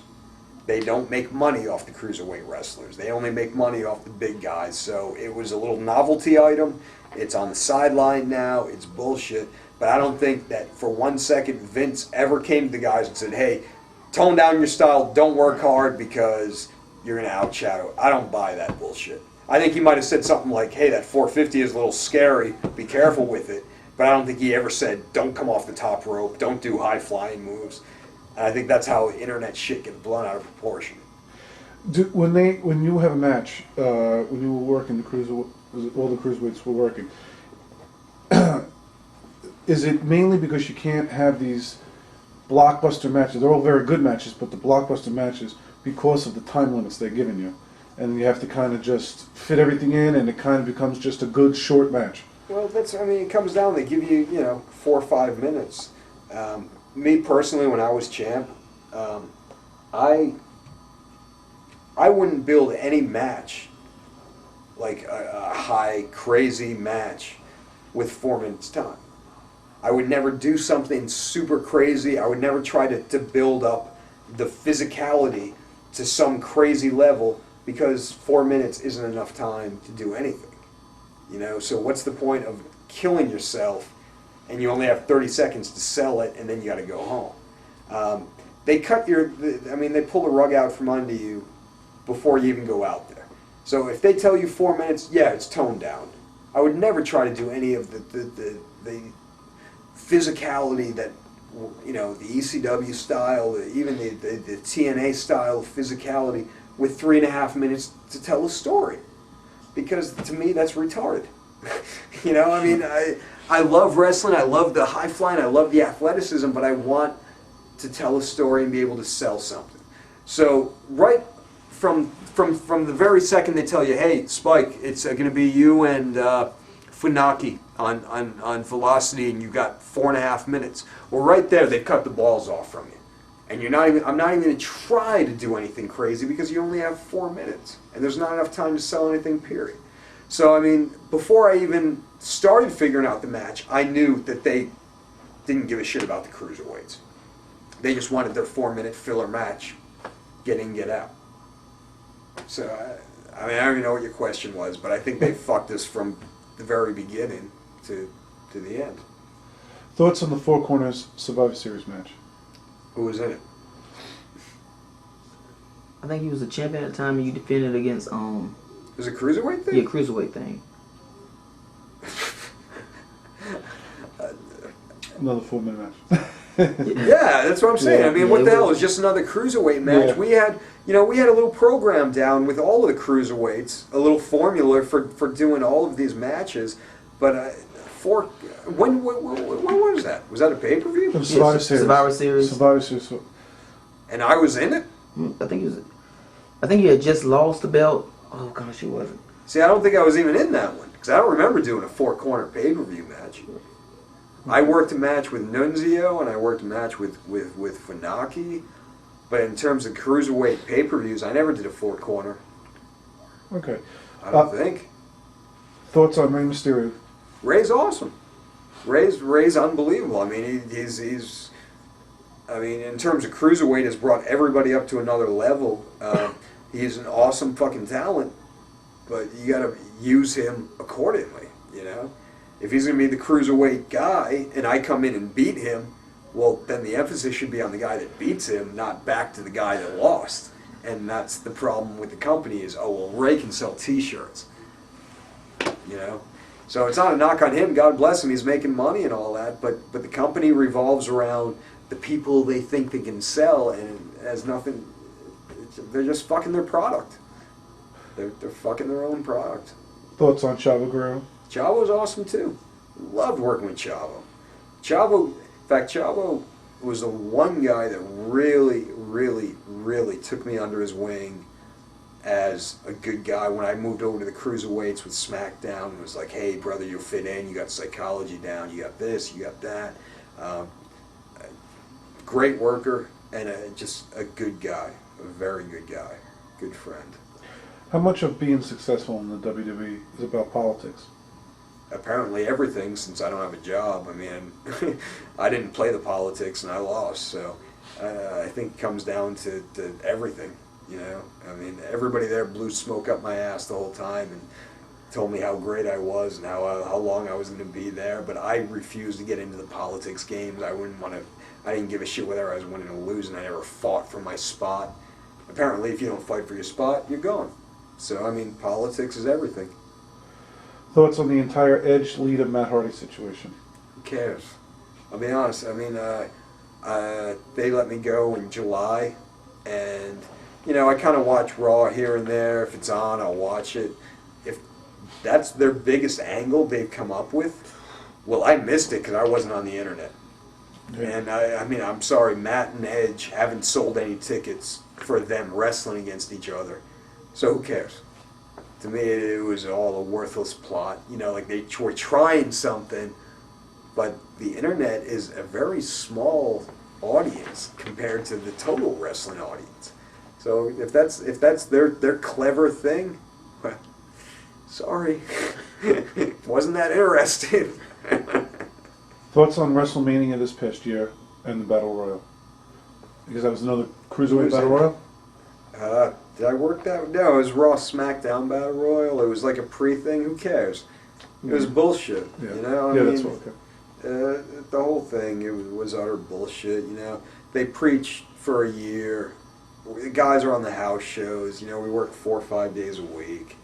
They don't make money off the cruiserweight wrestlers. They only make money off the big guys. So it was a little novelty item. It's on the sideline now. It's bullshit. But I don't think that for 1 second Vince ever came to the guys and said, hey, tone down your style, don't work hard because you're going to out-shadow. I don't buy that bullshit. I think he might have said something like, hey, that 450 is a little scary. Be careful with it. But I don't think he ever said, don't come off the top rope. Don't do high-flying moves. And I think that's how internet shit gets blown out of proportion. When you have a match, when you were working all the cruiserweights were working, is it mainly because you can't have these blockbuster matches? They're all very good matches, but the blockbuster matches, because of the time limits they're giving you, and you have to kind of just fit everything in, and it kind of becomes just a good short match. Well, it comes down, they give you, 4 or 5 minutes. Me personally, when I was champ, I wouldn't build any match, like a high, crazy match, with 4 minutes time. I would never do something super crazy. I would never try to build up the physicality to some crazy level, because 4 minutes isn't enough time to do anything. So what's the point of killing yourself and you only have 30 seconds to sell it and then you got to go home? They they pull the rug out from under you before you even go out there. So if they tell you 4 minutes, yeah, it's toned down. I would never try to do any of the physicality that, the ECW style, even the TNA style physicality with 3.5 minutes to tell a story. Because to me, that's retarded. I love wrestling, I love the high flying, I love the athleticism, but I want to tell a story and be able to sell something. So right from the very second they tell you, hey, Spike, it's going to be you and Funaki on Velocity, and you got 4.5 minutes. Well, right there, they cut the balls off from you. And I'm not even going to try to do anything crazy because you only have 4 minutes. And there's not enough time to sell anything, period. So, before I even started figuring out the match, I knew that they didn't give a shit about the cruiserweights. They just wanted their 4-minute filler match, get in, get out. So, I don't even know what your question was, but I think they fucked us from the very beginning to the end. Thoughts on the Four Corners Survivor Series match? Who was in it? I think he was a champion at the time, and you defended against It was a cruiserweight thing? Yeah, cruiserweight thing. Another 4-minute match. Yeah, that's what I'm saying. Yeah, what the hell? It was just another cruiserweight match. Yeah. We had a little program down with all of the cruiserweights, a little formula for doing all of these matches. But when was that? Was that a pay-per-view? It was Survivor Series. Survivor Series. And I was in it? I think he had just lost the belt. Oh gosh, he wasn't. See, I don't think I was even in that one, because I don't remember doing a 4-corner pay-per-view match. I worked a match with Nunzio, and I worked a match with Funaki, but in terms of cruiserweight pay-per-views, I never did a 4-corner. Okay. I don't think. Thoughts on Rey Mysterio? Ray's awesome. Ray's unbelievable. He's in terms of cruiserweight, has brought everybody up to another level. He's an awesome fucking talent, but you got to use him accordingly. If he's going to be the cruiserweight guy, and I come in and beat him, well, then the emphasis should be on the guy that beats him, not back to the guy that lost. And that's the problem with the company is, Ray can sell T-shirts. So it's not a knock on him. God bless him. He's making money and all that. But the company revolves around the people they think they can sell, and it has nothing. They're just fucking their product. They're fucking their own product. Thoughts on Chavo Guerrero? Chavo's awesome too. Loved working with Chavo. In fact, Chavo was the one guy that really, really, really took me under his wing as a good guy when I moved over to the cruiserweights with SmackDown. It was like, hey, brother, you'll fit in. You got psychology down. You got this. You got that. Great worker and just a good guy. A very good guy. Good friend. How much of being successful in the WWE is about politics? Apparently everything, since I don't have a job. I didn't play the politics and I lost. So I think it comes down to everything. Everybody there blew smoke up my ass the whole time and told me how great I was and how long I was going to be there. But I refused to get into the politics games. I didn't give a shit whether I was winning or losing. I never fought for my spot. apparently if you don't fight for your spot, you're gone. So, I mean, politics is everything. Thoughts on the entire Edge Lita Matt Hardy situation? Who cares? I'll be honest. I mean, they let me go in July, and you know, I kind of watch Raw here and there. If it's on, I'll watch it. If that's their biggest angle they've come up with, well, I missed it because I wasn't on the internet. Yeah. And I mean, I'm sorry, Matt and Edge haven't sold any tickets for them wrestling against each other. So who cares? To me, it was all a worthless plot. You know, like they were trying something, but the internet is a very small audience compared to the total wrestling audience. So if that's their clever thing, well, sorry, wasn't that interesting. Thoughts on WrestleMania this past year and the Battle Royal? Because that was another Cruiserweight Battle Royal? Did I work that? No, it was Raw SmackDown Battle Royal. It was like a pre-thing. Who cares? It was bullshit. Yeah, You know? yeah, I that's mean, okay. the whole thing, it was utter bullshit. You know, they preached for a year. The guys are on the house shows. You know, we work 4 or 5 days a week.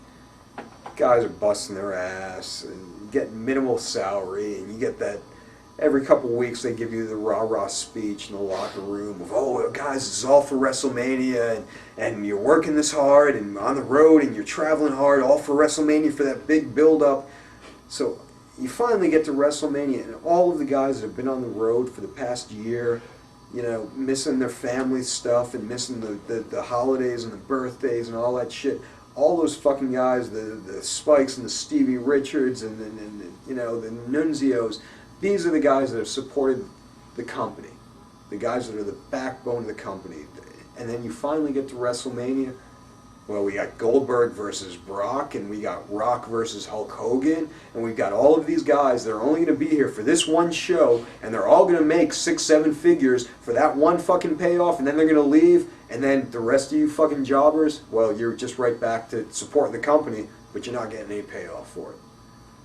Guys are busting their ass and getting minimal salary, and you get that. Every couple of weeks they give you the rah-rah speech in the locker room of, oh, guys, this is all for WrestleMania, and you're working this hard, and on the road, and you're traveling hard, all for WrestleMania, for that big build-up. So you finally get to WrestleMania, and all of the guys that have been on the road for the past year, you know, missing their family stuff, and missing the holidays and the birthdays and all that shit, all those fucking guys, the Spikes and the Stevie Richards and you know, the Nuncios, these are the guys that have supported the company, the guys that are the backbone of the company. And then you finally get to WrestleMania. Well, we got Goldberg versus Brock, and we got Rock versus Hulk Hogan, and we've got all of these guys that are only going to be here for this one show, and they're all going to make 6-7 figures for that one fucking payoff, and then they're going to leave, and then the rest of you fucking jobbers, well, you're just right back to supporting the company, but you're not getting any payoff for it.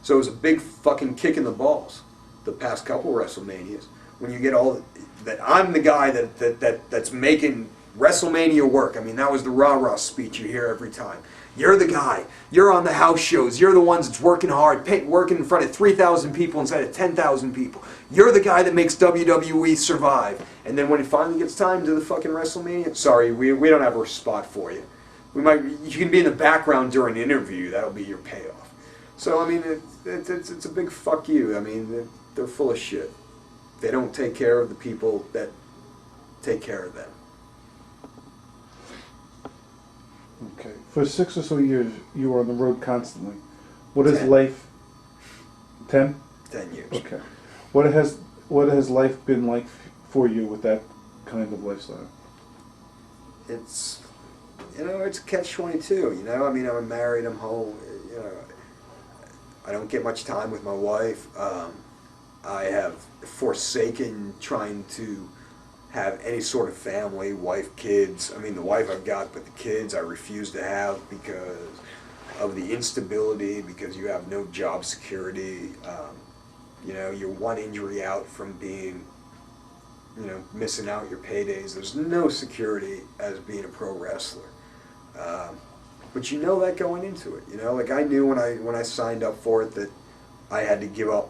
So it was a big fucking kick in the balls, the past couple WrestleManias, when you get all that I'm the guy that's making WrestleMania work. I mean, that was the rah-rah speech you hear every time. You're the guy. You're on the house shows. You're the ones that's working hard, working in front of 3,000 people instead of 10,000 people. You're the guy that makes WWE survive. And then when it finally gets time to the fucking WrestleMania, sorry, we don't have a spot for you. You can be in the background during the interview. That'll be your payoff. So, I mean, it's a big fuck you. I mean, they're full of shit. They don't take care of the people that take care of them. Okay. For 6 or so years, you were on the road constantly. What is 10. life? 10? 10 years. Okay. What has life been like for you with that kind of lifestyle? It's, you know, it's catch-22, you know? I mean, I'm married, I'm home, you know. I don't get much time with my wife. I have forsaken trying to have any sort of family, wife, kids. I mean, the wife I've got, but the kids I refuse to have because of the instability, because you have no job security. You know, you're one injury out from being, you know, missing out your paydays. There's no security as being a pro wrestler. But you know that going into it. You know, like I knew when I signed up for it that I had to give up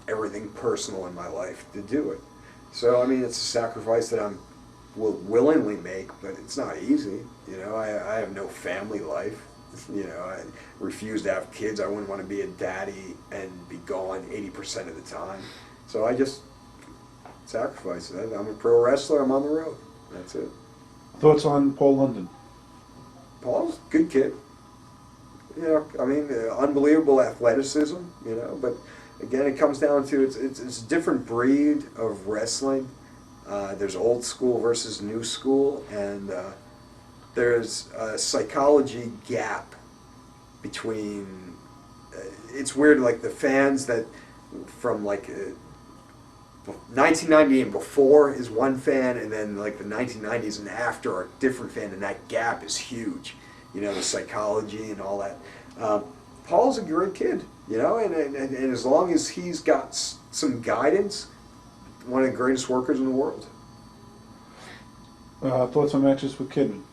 everything personal in my life to do it. So, I mean, it's a sacrifice that I'm will willingly make, but it's not easy. You know, I have no family life. You know, I refuse to have kids. I wouldn't want to be a daddy and be gone 80% of the time. So I just sacrifice it. I'm a pro wrestler. I'm on the road. That's it. Thoughts on Paul London? Paul's a good kid. You know, I mean, unbelievable athleticism, you know, but again, it comes down to it's a different breed of wrestling. There's old school versus new school, and there's a psychology gap between. It's weird, like the fans that from like 1990 and before is one fan, and then like the 1990s and after are a different fan, and that gap is huge. You know, the psychology and all that. Paul's a great kid, you know, and as long as he's got some guidance, one of the greatest workers in the world. Thoughts on matches with Kidman?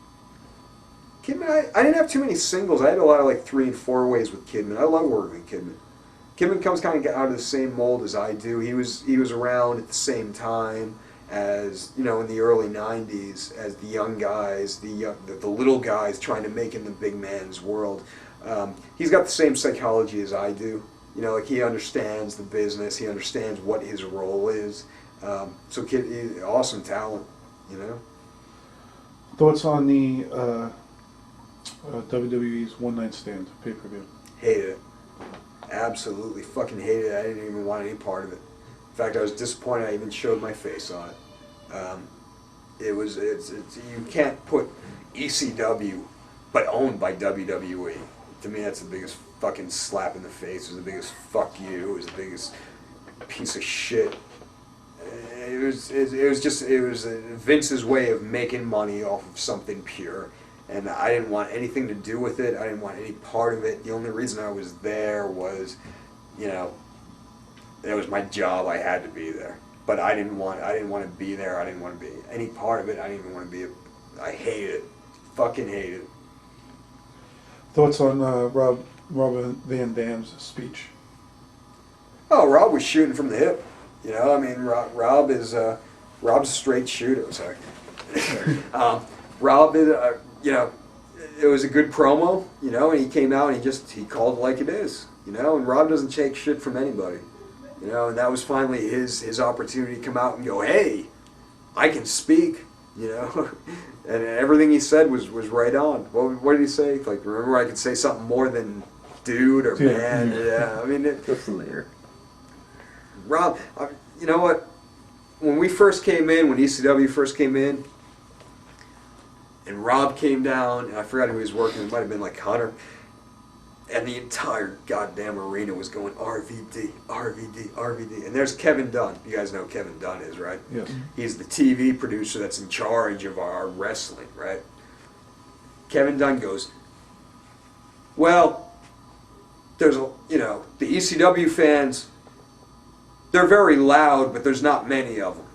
Kidman, I didn't have too many singles. I had a lot of like 3 and 4 ways with Kidman. I love working with Kidman. Kidman comes kind of out of the same mold as I do. He was around at the same time as, you know, in the early 90s, as the young guys, the little guys trying to make it in the big man's world. He's got the same psychology as I do. You know, like he understands the business. He understands what his role is. So Kid, awesome talent, you know. Thoughts on the WWE's One Night Stand pay-per-view? Hated it. Absolutely fucking hated it. I didn't even want any part of it. In fact, I was disappointed I even showed my face on it. It's you can't put ECW, but owned by WWE. To me, that's the biggest fucking slap in the face. It was the biggest fuck you. It was the biggest piece of shit. It was Vince's way of making money off of something pure. And I didn't want anything to do with it. I didn't want any part of it. The only reason I was there was, you know, it was my job. I had to be there. But I didn't want to be there. I didn't want to be any part of it. I didn't even want to be. I hate it. Fucking hate it. Thoughts on Rob Van Dam's speech? Oh, Rob was shooting from the hip. You know, I mean, Rob is Rob's a straight shooter. Sorry. Rob is, you know, it was a good promo, you know, and he came out and he called it like it is, you know, and Rob doesn't take shit from anybody, you know, and that was finally his opportunity to come out and go, hey, I can speak, you know, and everything he said was right on. What did he say? Like, remember, I could say something more than dude or man. Yeah, I mean, That's later. Rob, you know what? When we first came in, when ECW first came in, and Rob came down, and I forgot who he was working with, it might have been like Hunter, and the entire goddamn arena was going RVD, RVD, RVD. And there's Kevin Dunn. You guys know who Kevin Dunn is, right? Yes. He's the TV producer that's in charge of our wrestling, right? Kevin Dunn goes, well, there's, you know, the ECW fans, they're very loud, but there's not many of them.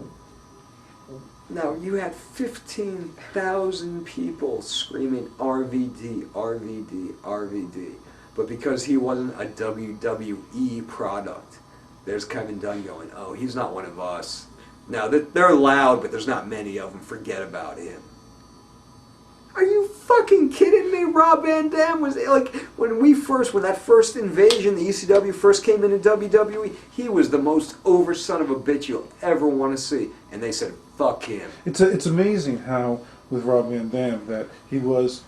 No, you had 15,000 people screaming RVD, RVD, RVD. But because he wasn't a WWE product, there's Kevin Dunn going, oh, he's not one of us. Now, they're loud, but there's not many of them. Forget about him. Are you fucking kidding me? Rob Van Dam was like, when that first invasion, the ECW first came into WWE, he was the most over son of a bitch you'll ever want to see. And they said, fuck him. It's amazing how with Rob Van Dam that he was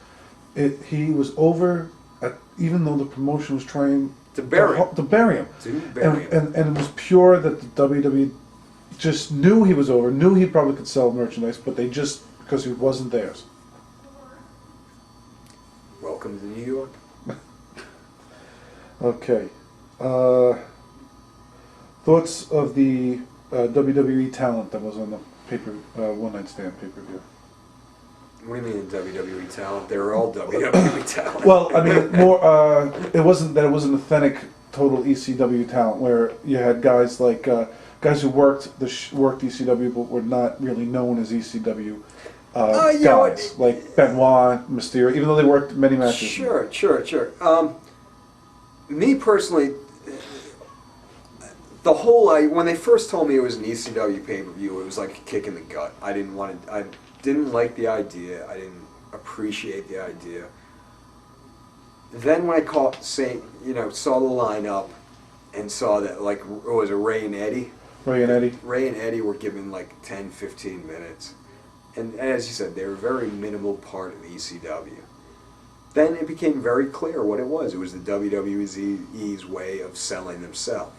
over, even though the promotion was trying to bury him. And it was pure that the WWE just knew he was over, knew he probably could sell merchandise, but they just, because he wasn't theirs. Welcome to New York. Okay. Thoughts of the WWE talent that was on the One Night Stand pay-per-view? What do you mean WWE talent? They were all WWE talent. Well, I mean, more. It wasn't authentic, total ECW talent where you had guys like guys who worked ECW but were not really known as ECW guys, like Benoit, Mysterio, even though they worked many matches. Sure. Me personally, when they first told me it was an ECW pay-per-view, it was like a kick in the gut. I didn't like the idea. I didn't appreciate the idea. Then when I saw the lineup and saw that, like, it was a Ray and Eddie. Ray and Eddie were given like 10, 15 minutes. And as you said, they were a very minimal part of ECW. Then it became very clear what it was. It was the WWE's way of selling themselves.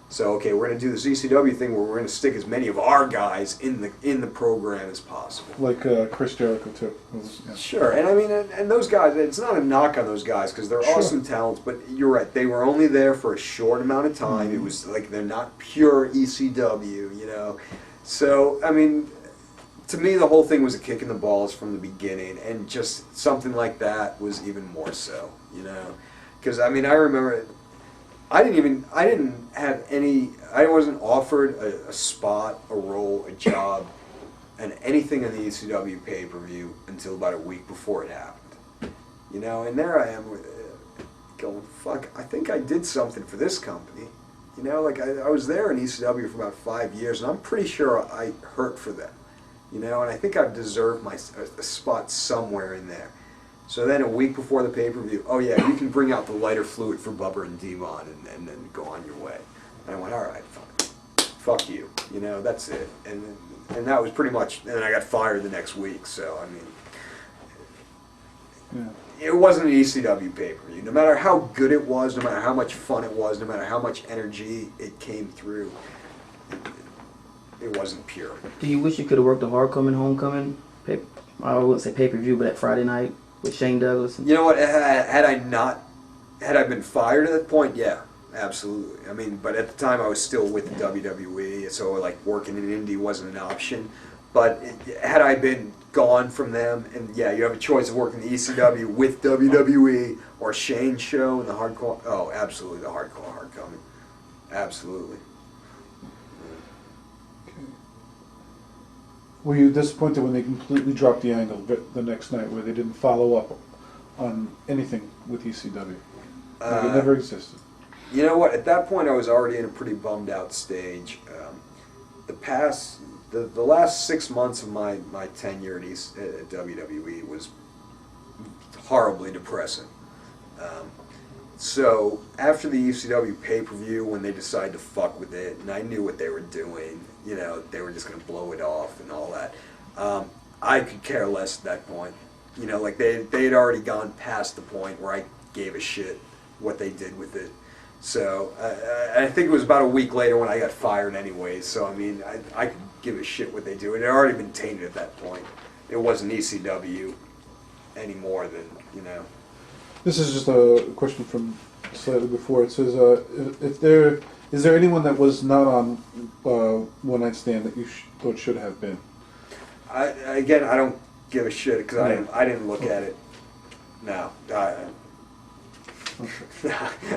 So, okay, we're going to do this ECW thing where we're going to stick as many of our guys in the program as possible. Like Chris Jericho, too. Yeah. Sure, and I mean, and those guys, it's not a knock on those guys because they're awesome talents, but you're right, they were only there for a short amount of time. Mm-hmm. It was like they're not pure ECW, you know. So, I mean, to me, the whole thing was a kick in the balls from the beginning, and just something like that was even more so, you know. Because, I mean, I remember... I wasn't offered a spot, a role, a job, and anything in the ECW pay-per-view until about a week before it happened. you know, and there I am going, fuck, I think I did something for this company. You know, like I was there in ECW for about 5 years, and I'm pretty sure I hurt for them. You know, and I think I've deserved a spot somewhere in there. So then a week before the pay-per-view, oh yeah, you can bring out the lighter fluid for Bubba and Devon and then go on your way. And I went, all right, fine. Fuck you. You know, that's it. And that was pretty much, and then I got fired the next week. So, I mean, it wasn't an ECW pay-per-view. No matter how good it was, no matter how much fun it was, no matter how much energy it came through, it wasn't pure. Do you wish you could have worked a Homecoming? I wouldn't say pay-per-view, but at Friday night with Shane Douglas? You know what? Had I been fired at that point, yeah, absolutely. I mean, but at the time I was still with the WWE, so like working in indie wasn't an option. But had I been gone from them, and yeah, you have a choice of working the ECW with WWE or Shane's show and the hardcore. Oh, absolutely, the hardcore Homecoming, absolutely. Were you disappointed when they completely dropped the angle the next night, where they didn't follow up on anything with ECW? Like it never existed. You know what? At that point, I was already in a pretty bummed out stage. The last 6 months of my tenure at WWE was horribly depressing. So after the ECW pay-per-view, when they decided to fuck with it, and I knew what they were doing, you know, they were just going to blow it off and all that, I could care less at that point. You know, like they had already gone past the point where I gave a shit what they did with it. So I think it was about a week later when I got fired anyways, so I mean, I could give a shit what they do. It had already been tainted at that point. It wasn't ECW any more than, you know. This is just a question from slightly before. It says, is there anyone that was not on One Night Stand that you thought should have been? I don't give a shit because I didn't look at it. No,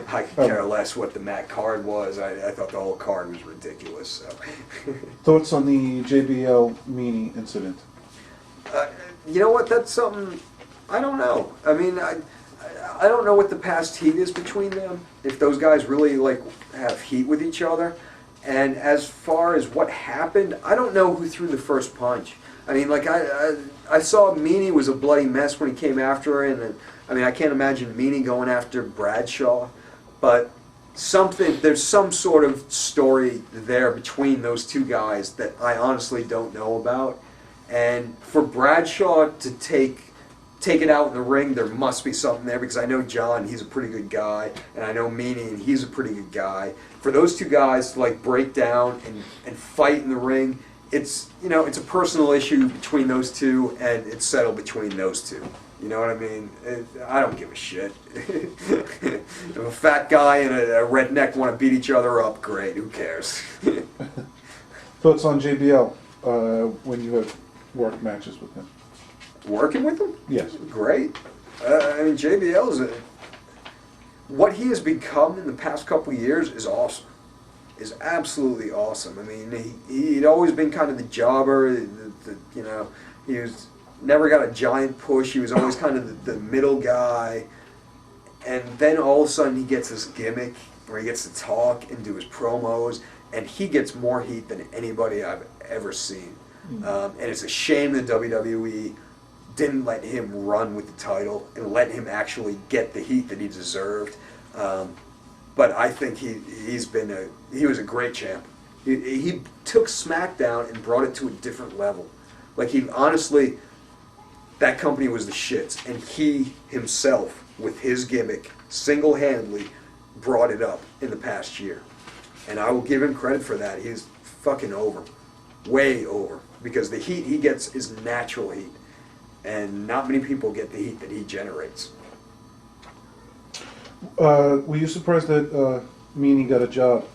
I could care less what the Matt card was. I thought the whole card was ridiculous. So. Thoughts on the JBL Meanie incident? You know what? That's something I don't know. I mean, I don't know what the past heat is between them. If those guys really like have heat with each other, and as far as what happened, I don't know who threw the first punch. I mean, like I saw Meanie was a bloody mess when he came after her, and I mean, I can't imagine Meanie going after Bradshaw, but there's some sort of story there between those two guys that I honestly don't know about. And for Bradshaw to take it out in the ring, there must be something there, because I know John, he's a pretty good guy, and I know Meanie, and he's a pretty good guy. For those two guys to like break down and fight in the ring, it's, you know, it's a personal issue between those two, and it's settled between those two. You know what I mean? I don't give a shit. If a fat guy and a redneck want to beat each other up, great. Who cares? Thoughts on JBL when you have worked matches with him? Working with him? Yes. Great. I mean, JBL what he has become in the past couple of years is awesome. Is absolutely awesome. I mean, he'd always been kind of the jobber. You know, he was never got a giant push. He was always kind of the middle guy. And then all of a sudden he gets this gimmick where he gets to talk and do his promos, and he gets more heat than anybody I've ever seen. And it's a shame that WWE didn't let him run with the title and let him actually get the heat that he deserved. But I think he was a great champ. He took SmackDown and brought it to a different level. Like, he honestly, that company was the shits, and he himself, with his gimmick, single-handedly brought it up in the past year. And I will give him credit for that. He's fucking over. Way over. Because the heat he gets is natural heat. And not many people get the heat that he generates. Were you surprised that Meanie got a job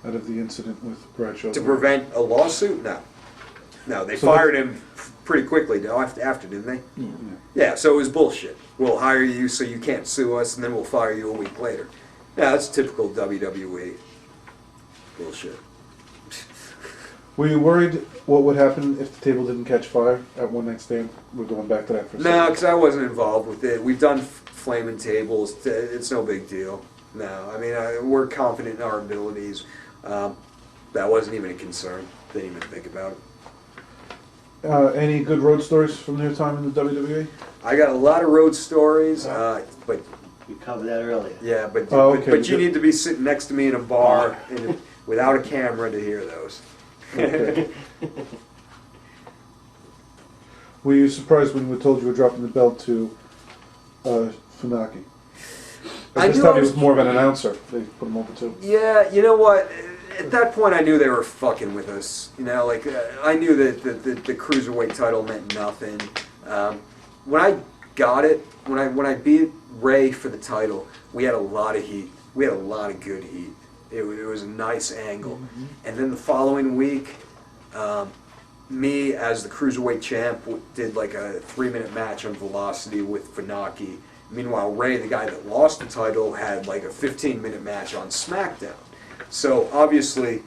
out of the incident with Bradshaw? To prevent a lawsuit? No. No, they fired him pretty quickly after, didn't they? Yeah. Yeah, so it was bullshit. We'll hire you so you can't sue us, and then we'll fire you a week later. Yeah, that's typical WWE bullshit. Were you worried what would happen if the table didn't catch fire at One Night Stand? We're going back to that for a second. No, because I wasn't involved with it. We've done flaming tables. It's no big deal. No, I mean, we're confident in our abilities. That wasn't even a concern. Didn't even think about it. Any good road stories from your time in the WWE? I got a lot of road stories, but We covered that earlier. yeah, but Oh, okay. but you need to be sitting next to me in a bar without a camera to hear those. Okay. Were you surprised when you were told you were dropping the belt to Funaki? I At this knew time I he was- was more of an announcer. They put him over too. Yeah, you know what? At that point, I knew they were fucking with us. You know, like I knew that the cruiserweight title meant nothing. When I got it, when I beat Ray for the title, we had a lot of heat. We had a lot of good heat. It was a nice angle. And then the following week, me as the cruiserweight champ did like a 3-minute match on Velocity with Funaki. Meanwhile, Ray, the guy that lost the title, had like a 15-minute match on SmackDown. So obviously,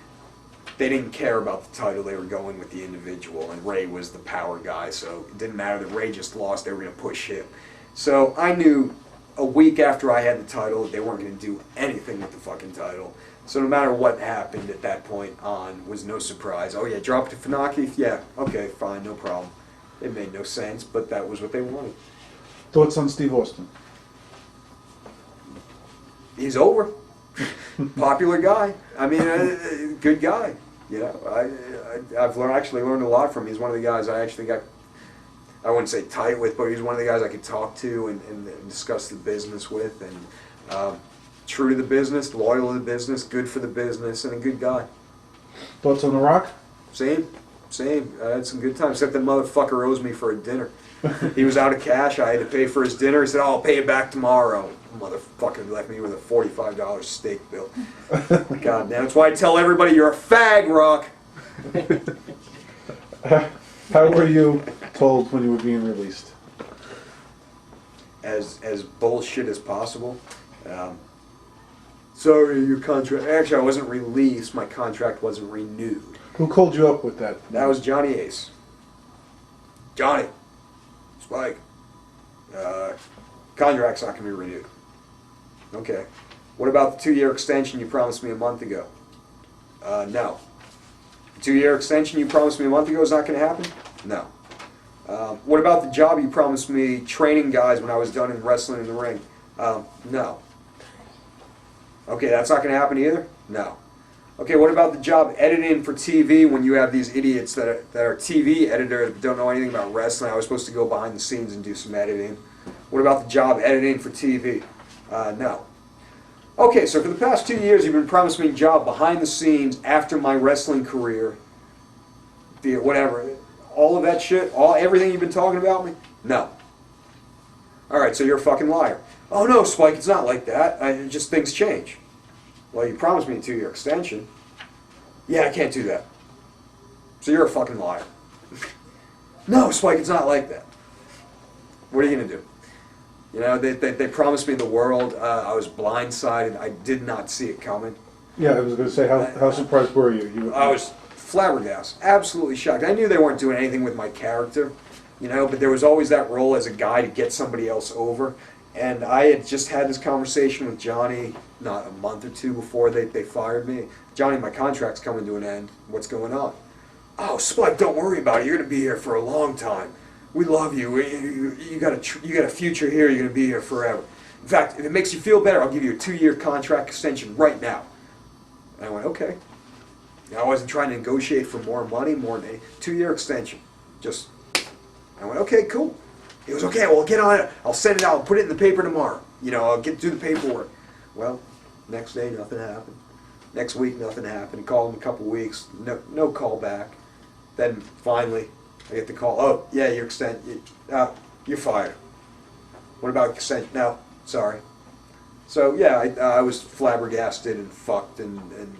they didn't care about the title. They were going with the individual, and Ray was the power guy. So it didn't matter that Ray just lost. They were going to push him. So I knew a week after I had the title, they weren't going to do anything with the fucking title. So no matter what happened at that point on, was no surprise. Oh yeah, drop it to Funaki? Yeah, okay, fine, no problem. It made no sense, but that was what they wanted. Thoughts on Steve Austin? He's over. Popular guy. I mean, good guy. You know, I've actually learned a lot from him. He's one of the guys I actually got, I wouldn't say tight with, but he's one of the guys I could talk to and discuss the business with. And true to the business, loyal to the business, good for the business, and a good guy. Thoughts on The Rock? Same. I had some good times, except that motherfucker owes me for a dinner. He was out of cash. I had to pay for his dinner. He said, "Oh, I'll pay it back tomorrow." Motherfucker left me with a $45 steak bill. God damn. That's why I tell everybody you're a fag, Rock. How were you told when you were being released? As bullshit as possible. Sorry, your contract. Actually, I wasn't released. My contract wasn't renewed. Who called you up with that? That was Johnny Ace. Johnny, Spike, contract's not going to be renewed. Okay. What about the 2-year extension you promised me a month ago? No. The 2-year extension you promised me a month ago is not going to happen? No. What about the job you promised me training guys when I was done in wrestling in the ring? No. Okay, that's not going to happen either? No. Okay, what about the job editing for TV when you have these idiots that are TV editors that don't know anything about wrestling? I was supposed to go behind the scenes and do some editing. What about the job editing for TV? No. Okay, so for the past 2 years you've been promising me a job behind the scenes after my wrestling career. Be it whatever. All of that shit, everything you've been talking about me? No. Alright, so you're a fucking liar. Oh no, Spike, it's not like that. Just things change. Well, you promised me a 2-year extension. Yeah, I can't do that. So you're a fucking liar. No, Spike, it's not like that. What are you going to do? You know, they promised me the world. I was blindsided. I did not see it coming. Yeah, I was going to say, how surprised were you? I was flabbergasted, absolutely shocked. I knew they weren't doing anything with my character, you know, but there was always that role as a guy to get somebody else over. And I had just had this conversation with Johnny not a month or two before they fired me. Johnny, my contract's coming to an end. What's going on? Oh, Spike, don't worry about it. You're going to be here for a long time. We love you. You got a future here. You're going to be here forever. In fact, if it makes you feel better, I'll give you a 2-year contract extension right now. And I went, okay. I wasn't trying to negotiate for more money, more than a 2-year extension. I went, okay, cool. He goes, okay, well, get on it. I'll send it out. I'll put it in the paper tomorrow. You know, I'll do the paperwork. Well, next day, nothing happened. Next week, nothing happened. Called him a couple weeks. No call back. Then finally, I get the call. Oh, yeah, you're fired. What about extension? No, sorry. So, yeah, I was flabbergasted and fucked and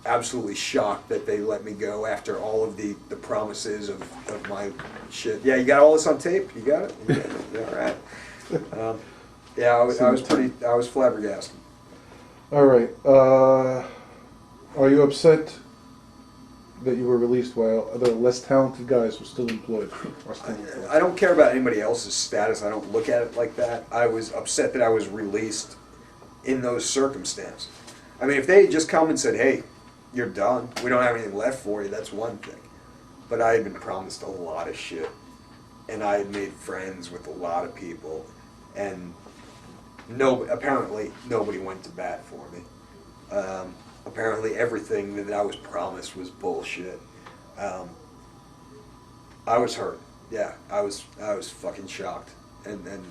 absolutely shocked that they let me go after all of the promises of my shit. Yeah, you got all this on tape? You got it? Yeah, all right. Yeah, I was flabbergasted. All right. Are you upset that you were released while other less talented guys were still employed? I don't care about anybody else's status. I don't look at it like that. I was upset that I was released in those circumstances. I mean, if they had just come and said, hey, you're done, we don't have anything left for you, that's one thing. But I had been promised a lot of shit. And I had made friends with a lot of people. And apparently nobody went to bat for me. Apparently everything that I was promised was bullshit. I was hurt. Yeah, I was fucking shocked and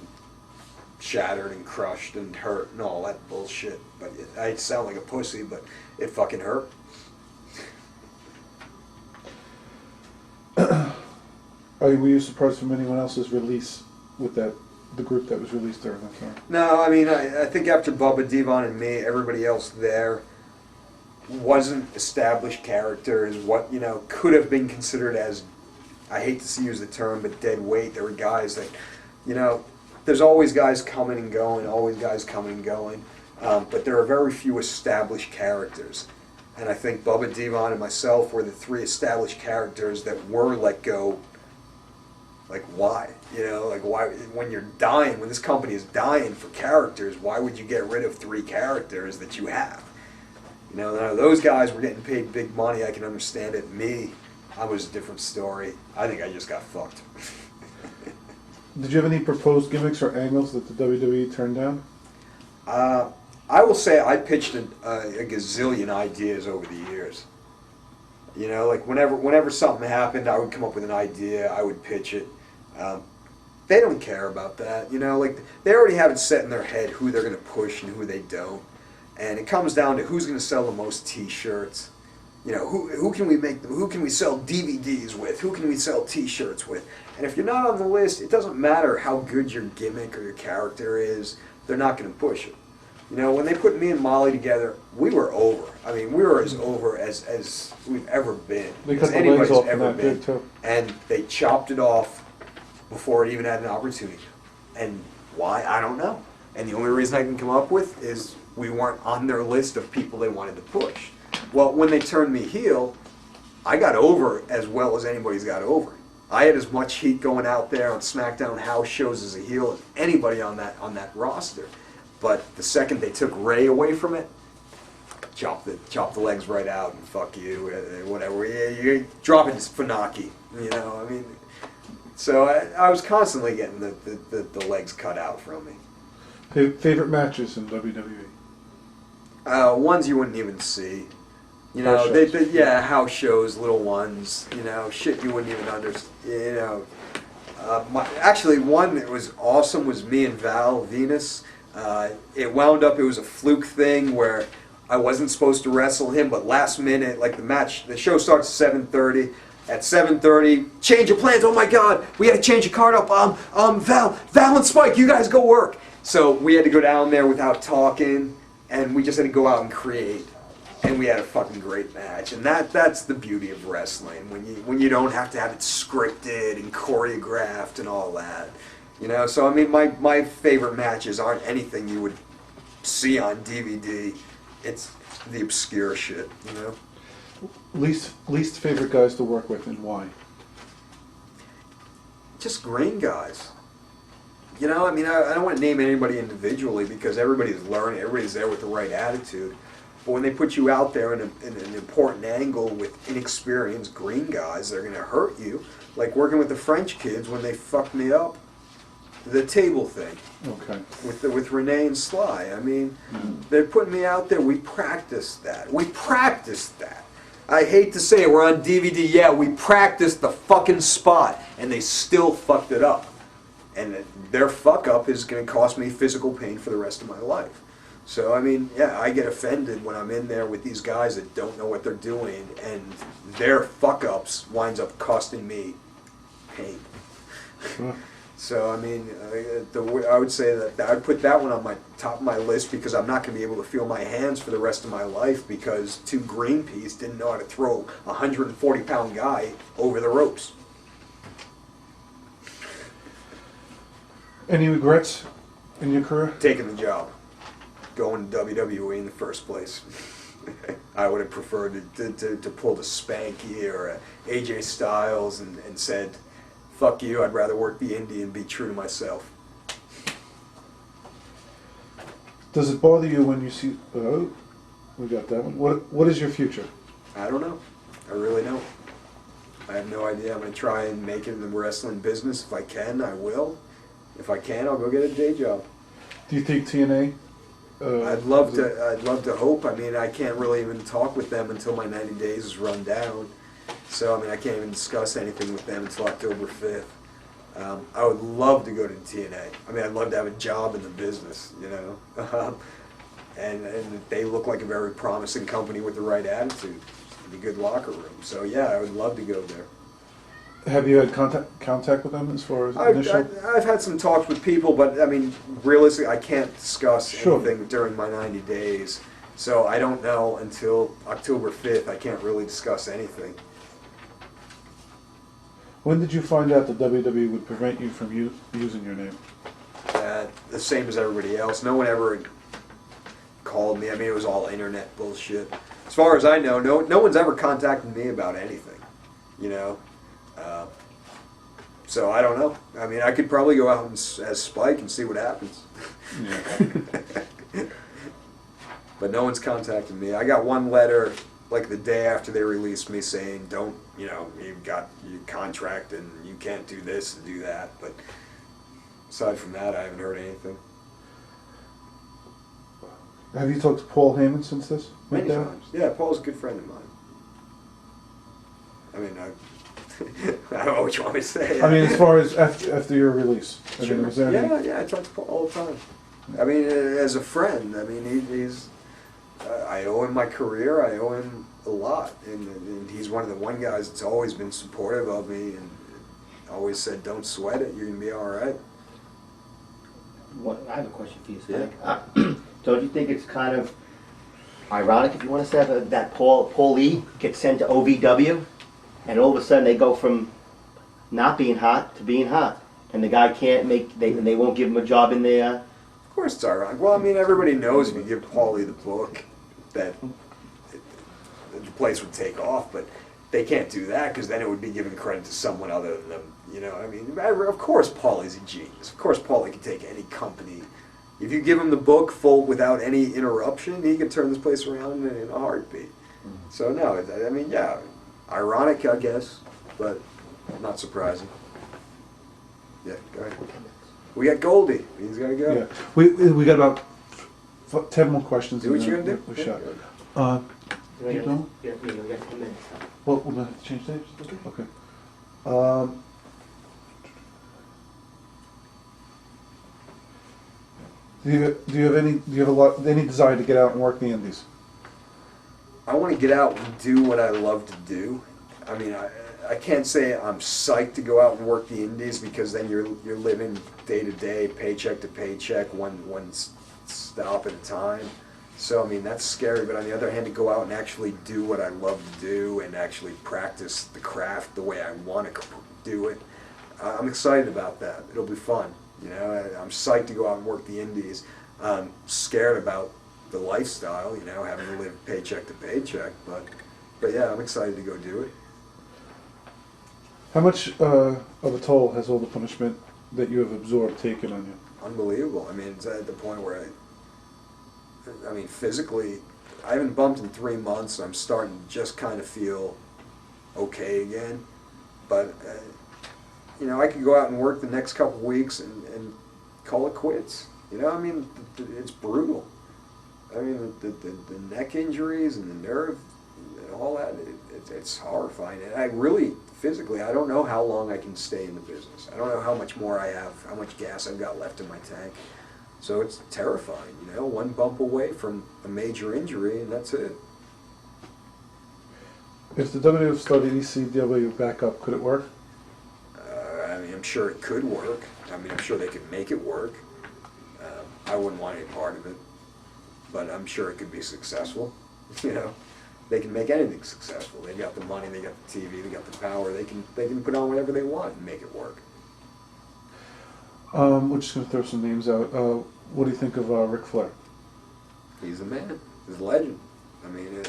shattered and crushed and hurt and all that bullshit. But I sound like a pussy, but it fucking hurt. Were you surprised from anyone else's release with the group that was released during that time? No, I mean, I think after Bubba, Devon, and me, everybody else there wasn't established characters, what, could have been considered as, I hate to use the term, but dead weight. There were guys that, there's always guys coming and going, but there are very few established characters. And I think Bubba, Devon, and myself were the three established characters that were let go. Like, why? Why, when you're dying, when this company is dying for characters, why would you get rid of three characters that you have? Now those guys were getting paid big money, I can understand it. Me, I was a different story. I think I just got fucked. Did you have any proposed gimmicks or angles that the WWE turned down? I will say I pitched a gazillion ideas over the years. Whenever something happened, I would come up with an idea, I would pitch it. They don't care about that, they already have it set in their head who they're going to push and who they don't. And it comes down to who's going to sell the most T-shirts. Who can we sell DVDs with? Who can we sell T-shirts with? And if you're not on the list, it doesn't matter how good your gimmick or your character is, they're not going to push it. When they put me and Molly together, we were over. I mean, we were as over as we've ever been. They cut the legs off ever been. Too. And they chopped it off before it even had an opportunity. And why? I don't know. And the only reason I can come up with is we weren't on their list of people they wanted to push. Well, when they turned me heel, I got over as well as anybody's got over. I had as much heat going out there on SmackDown house shows as a heel as anybody on that roster. But the second they took Ray away from it, chop the legs right out and fuck you, whatever. You drop it as Funaki, So I was constantly getting the legs cut out from me. Favorite matches in WWE? Ones you wouldn't even see. House shows, little ones. Shit you wouldn't even understand. Actually, one that was awesome was me and Val Venus. It wound up, it was a fluke thing where I wasn't supposed to wrestle him, but last minute, the show starts at 7:30. At 7:30, change of plans. Oh my God, we got to change the card up. Val and Spike, you guys go work. So we had to go down there without talking, and we just had to go out and create. And we had a fucking great match, and that's the beauty of wrestling when you don't have to have it scripted and choreographed and all that. So I mean, my favorite matches aren't anything you would see on DVD. It's the obscure shit, Least favorite guys to work with and why? Just green guys. I don't want to name anybody individually because everybody's learning, everybody's there with the right attitude. But when they put you out there in an important angle with inexperienced green guys, they're going to hurt you. Like working with the French kids when they fucked me up. The table thing. Okay. With Renee and Sly. I mean, they're putting me out there. We practiced that. I hate to say it, we're on DVD. Yeah, we practiced the fucking spot, and they still fucked it up. And their fuck up is going to cost me physical pain for the rest of my life. So, I mean, yeah, I get offended when I'm in there with these guys that don't know what they're doing, and their fuck ups winds up costing me pain. So, I mean, I would say that I'd put that one on my top of my list because I'm not going to be able to feel my hands for the rest of my life because two Greenpeace didn't know how to throw a 140-pound guy over the ropes. Any regrets in your career? Taking the job. Going to WWE in the first place. I would have preferred to pull the Spanky or a AJ Styles and said, fuck you, I'd rather work the indie and be true to myself. Does it bother you when you see? Oh, we got that one. What is your future? I don't know. I really don't. I have no idea. I'm going to try and make it in the wrestling business. If I can, I will. If I can, I'll go get a day job. Do you think TNA? I'd love to hope. I mean, I can't really even talk with them until my 90 days is run down. So, I mean, I can't even discuss anything with them until October 5th. I would love to go to TNA. I mean, I'd love to have a job in the business, you know. And they look like a very promising company with the right attitude, and a good locker room. So, yeah, I would love to go there. Have you had contact with them as far as initial? I've had some talks with people, but I mean, realistically, I can't discuss Sure. anything during my 90 days. So I don't know until October 5th. I can't really discuss anything. When did you find out that WWE would prevent you from using your name? The same as everybody else. No one ever called me. I mean, it was all internet bullshit. As far as I know, no one's ever contacted me about anything. You know. So I don't know. I mean, I could probably go out as Spike and see what happens. Yeah. But no one's contacted me. I got one letter like the day after they released me saying, don't, you know, you've got your contract and you can't do this and do that. But aside from that, I haven't heard anything. Have you talked to Paul Heyman since this went Many down? times. Yeah, Paul's a good friend of mine. I mean, I don't know what you want me to say. I mean, as far as after your release. I Sure. mean, was there any- Yeah, I talk to Paul all the time. I mean, as a friend, I mean, he's. I owe him my career. I owe him a lot, and he's one of the one guys that's always been supportive of me and always said, "Don't sweat it. You're gonna be all right." I have a question for you, Spike. Don't you think it's kind of ironic, if you want to say that Paul Lee gets sent to OVW, and all of a sudden they go from not being hot to being hot, and the guy can't they won't give him a job in there. Of course, it's ironic. Well, I mean, everybody knows if you give Paulie the book, that the place would take off, but they can't do that because then it would be giving credit to someone other than them. You know, I mean, of course Paulie's a genius. Of course Paulie can take any company. If you give him the book full without any interruption, he can turn this place around in a heartbeat. So no, I mean, yeah, ironic, I guess, but not surprising. Yeah, go ahead. We got Goldie. He's got to go. Yeah. We got about 10 more questions. Do what and you're then going to do. we shot. We You know? got 10 minutes. Well, we're going to have to change tapes? Okay. Do you have any desire to get out and work the indies? I want to get out and do what I love to do. I mean, I can't say I'm psyched to go out and work the indies because then you're living day to day, paycheck to paycheck, one stop at a time. So I mean that's scary. But on the other hand, to go out and actually do what I love to do and actually practice the craft the way I want to do it, I'm excited about that. It'll be fun. You know, I'm psyched to go out and work the indies. I'm scared about the lifestyle. You know, having to live paycheck to paycheck. But yeah, I'm excited to go do it. How much of a toll has all the punishment that you have absorbed taken on you? Unbelievable. I mean, it's at the point where I mean, physically, I haven't bumped in 3 months. I'm starting to just kind of feel okay again. But, you know, I could go out and work the next couple of weeks and call it quits. You know, I mean, it's brutal. I mean, the neck injuries and the nerve and all that, it's horrifying. And I really, physically, I don't know how long I can stay in the business. I don't know how much more I have, how much gas I've got left in my tank. So it's terrifying, you know, one bump away from a major injury and that's it. If the WWF started ECW back up, could it work? I mean, I'm sure it could work. I mean, I'm sure they could make it work. I wouldn't want any part of it, but I'm sure it could be successful. You know, they can make anything successful. They got the money, they got the TV, they got the power. They can put on whatever they want and make it work. We're just going to throw some names out. What do you think of Ric Flair? He's a man. He's a legend. I mean,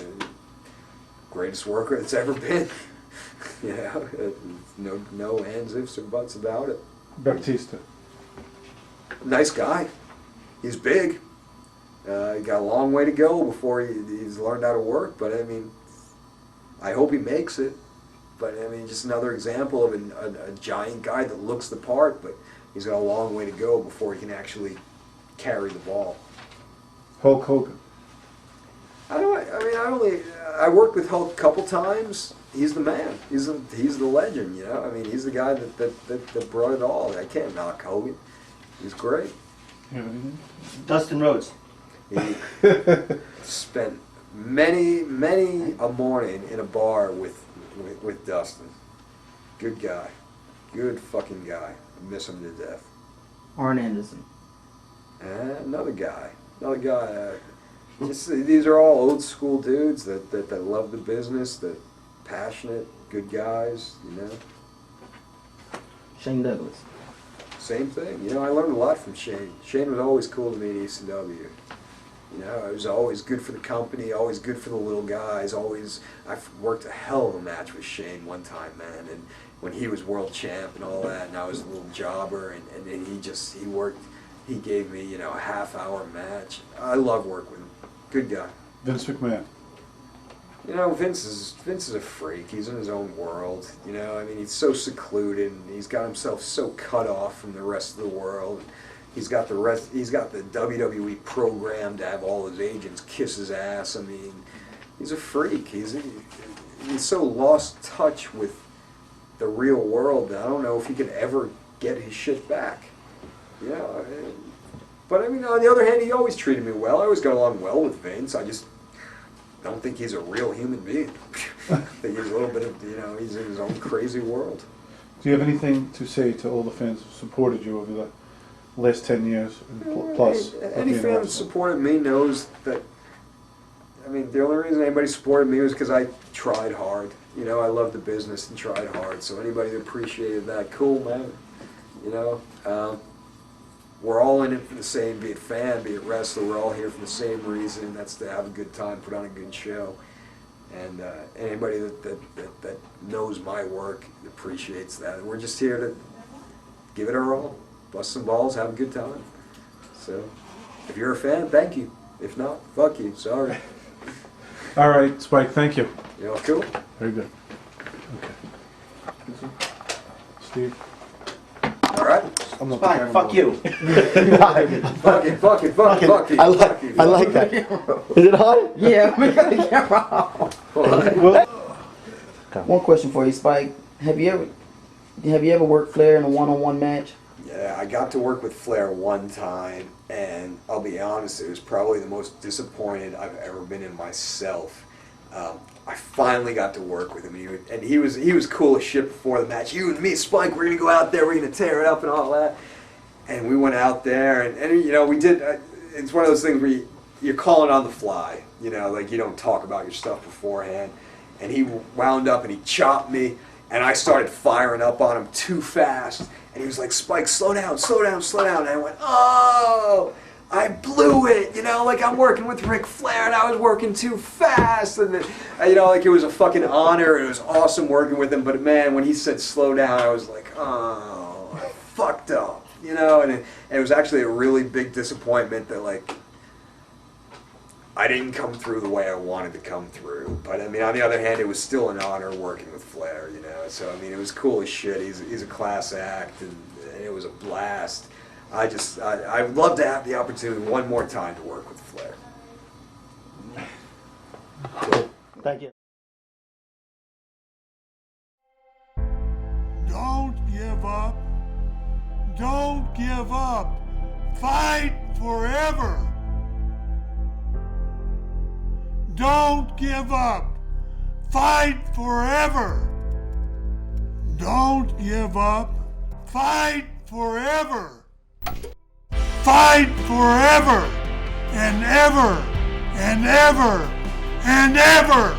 greatest worker that's ever been. You know, no ands, ifs, or buts about it. Baptista. Nice guy. He's big. He got a long way to go before he's learned how to work, but I mean, I hope he makes it. But I mean, just another example of a giant guy that looks the part, but he's got a long way to go before he can actually carry the ball. Hulk Hogan. I worked with Hulk a couple times. He's the man. He's the legend, you know. I mean, he's the guy that brought it all. I can't knock Hogan. He's great. You have anything? Dustin Rhodes. He spent many a morning in a bar with Dustin. Good guy. Good fucking guy. I miss him to death. Arn Anderson. Another guy. Just these are all old school dudes that love the business, that passionate, good guys, you know. Shane Douglas. Same thing. You know, I learned a lot from Shane. Shane was always cool to me at ECW. You know, it was always good for the company, always good for the little guys, always. I've worked a hell of a match with Shane one time, man, and when he was world champ and all that, and I was a little jobber, and he gave me, you know, a half-hour match. I love working with him. Good guy. Vince McMahon. You know, Vince is a freak. He's in his own world. You know, I mean, he's so secluded, and he's got himself so cut off from the rest of the world. He's got the WWE program to have all his agents kiss his ass. I mean, he's a freak. He's so lost touch with the real world that I don't know if he could ever get his shit back. You know, but I mean, on the other hand, he always treated me well. I always got along well with Vince. I just don't think he's a real human being. I think he's a little bit of, you know, he's in his own crazy world. Do you have anything to say to all the fans who supported you over the last 10 years and plus? Any fan that supported me knows that, I mean, the only reason anybody supported me was because I tried hard. You know, I loved the business and tried hard. So anybody that appreciated that, cool, man. You know, we're all in it for the same, be it fan, be it wrestler, we're all here for the same reason. That's to have a good time, put on a good show. And anybody that knows my work appreciates that. And we're just here to give it our all, bust some balls, have a good time. So, if you're a fan, thank you. If not, fuck you. Sorry. All right, Spike, thank you. You know, cool. Very good. Okay. Steve? All right. I'm not Fine, fuck you. Fuck it. I like that. Is it on? Yeah, we got the camera. Well, One question for you, Spike. Have you ever worked Flair in a one-on-one match? Yeah, I got to work with Flair one time, and I'll be honest, it was probably the most disappointed I've ever been in myself. I finally got to work with him, and he was cool as shit before the match. You and me, Spike, we're gonna go out there, we're gonna tear it up and all that. And we went out there, and you know, we did. It's one of those things where you're calling on the fly. You know, like you don't talk about your stuff beforehand. And he wound up and he chopped me, and I started firing up on him too fast. And he was like, Spike, slow down, slow down, slow down. And I went, oh, I blew it. You know, like I'm working with Ric Flair and I was working too fast. And then, you know, like it was a fucking honor. It was awesome working with him. But man, when he said slow down, I was like, oh, I fucked up. You know, and it was actually a really big disappointment that like I didn't come through the way I wanted to come through. But I mean, on the other hand, it was still an honor working with Flair, you know. So I mean, it was cool as shit. He's a class act, and it was a blast. I'd love to have the opportunity one more time to work with Flair. Thank you. Don't give up. Don't give up. Fight forever. Don't give up. Fight forever. Don't give up. Fight forever. Fight forever and ever and ever and ever.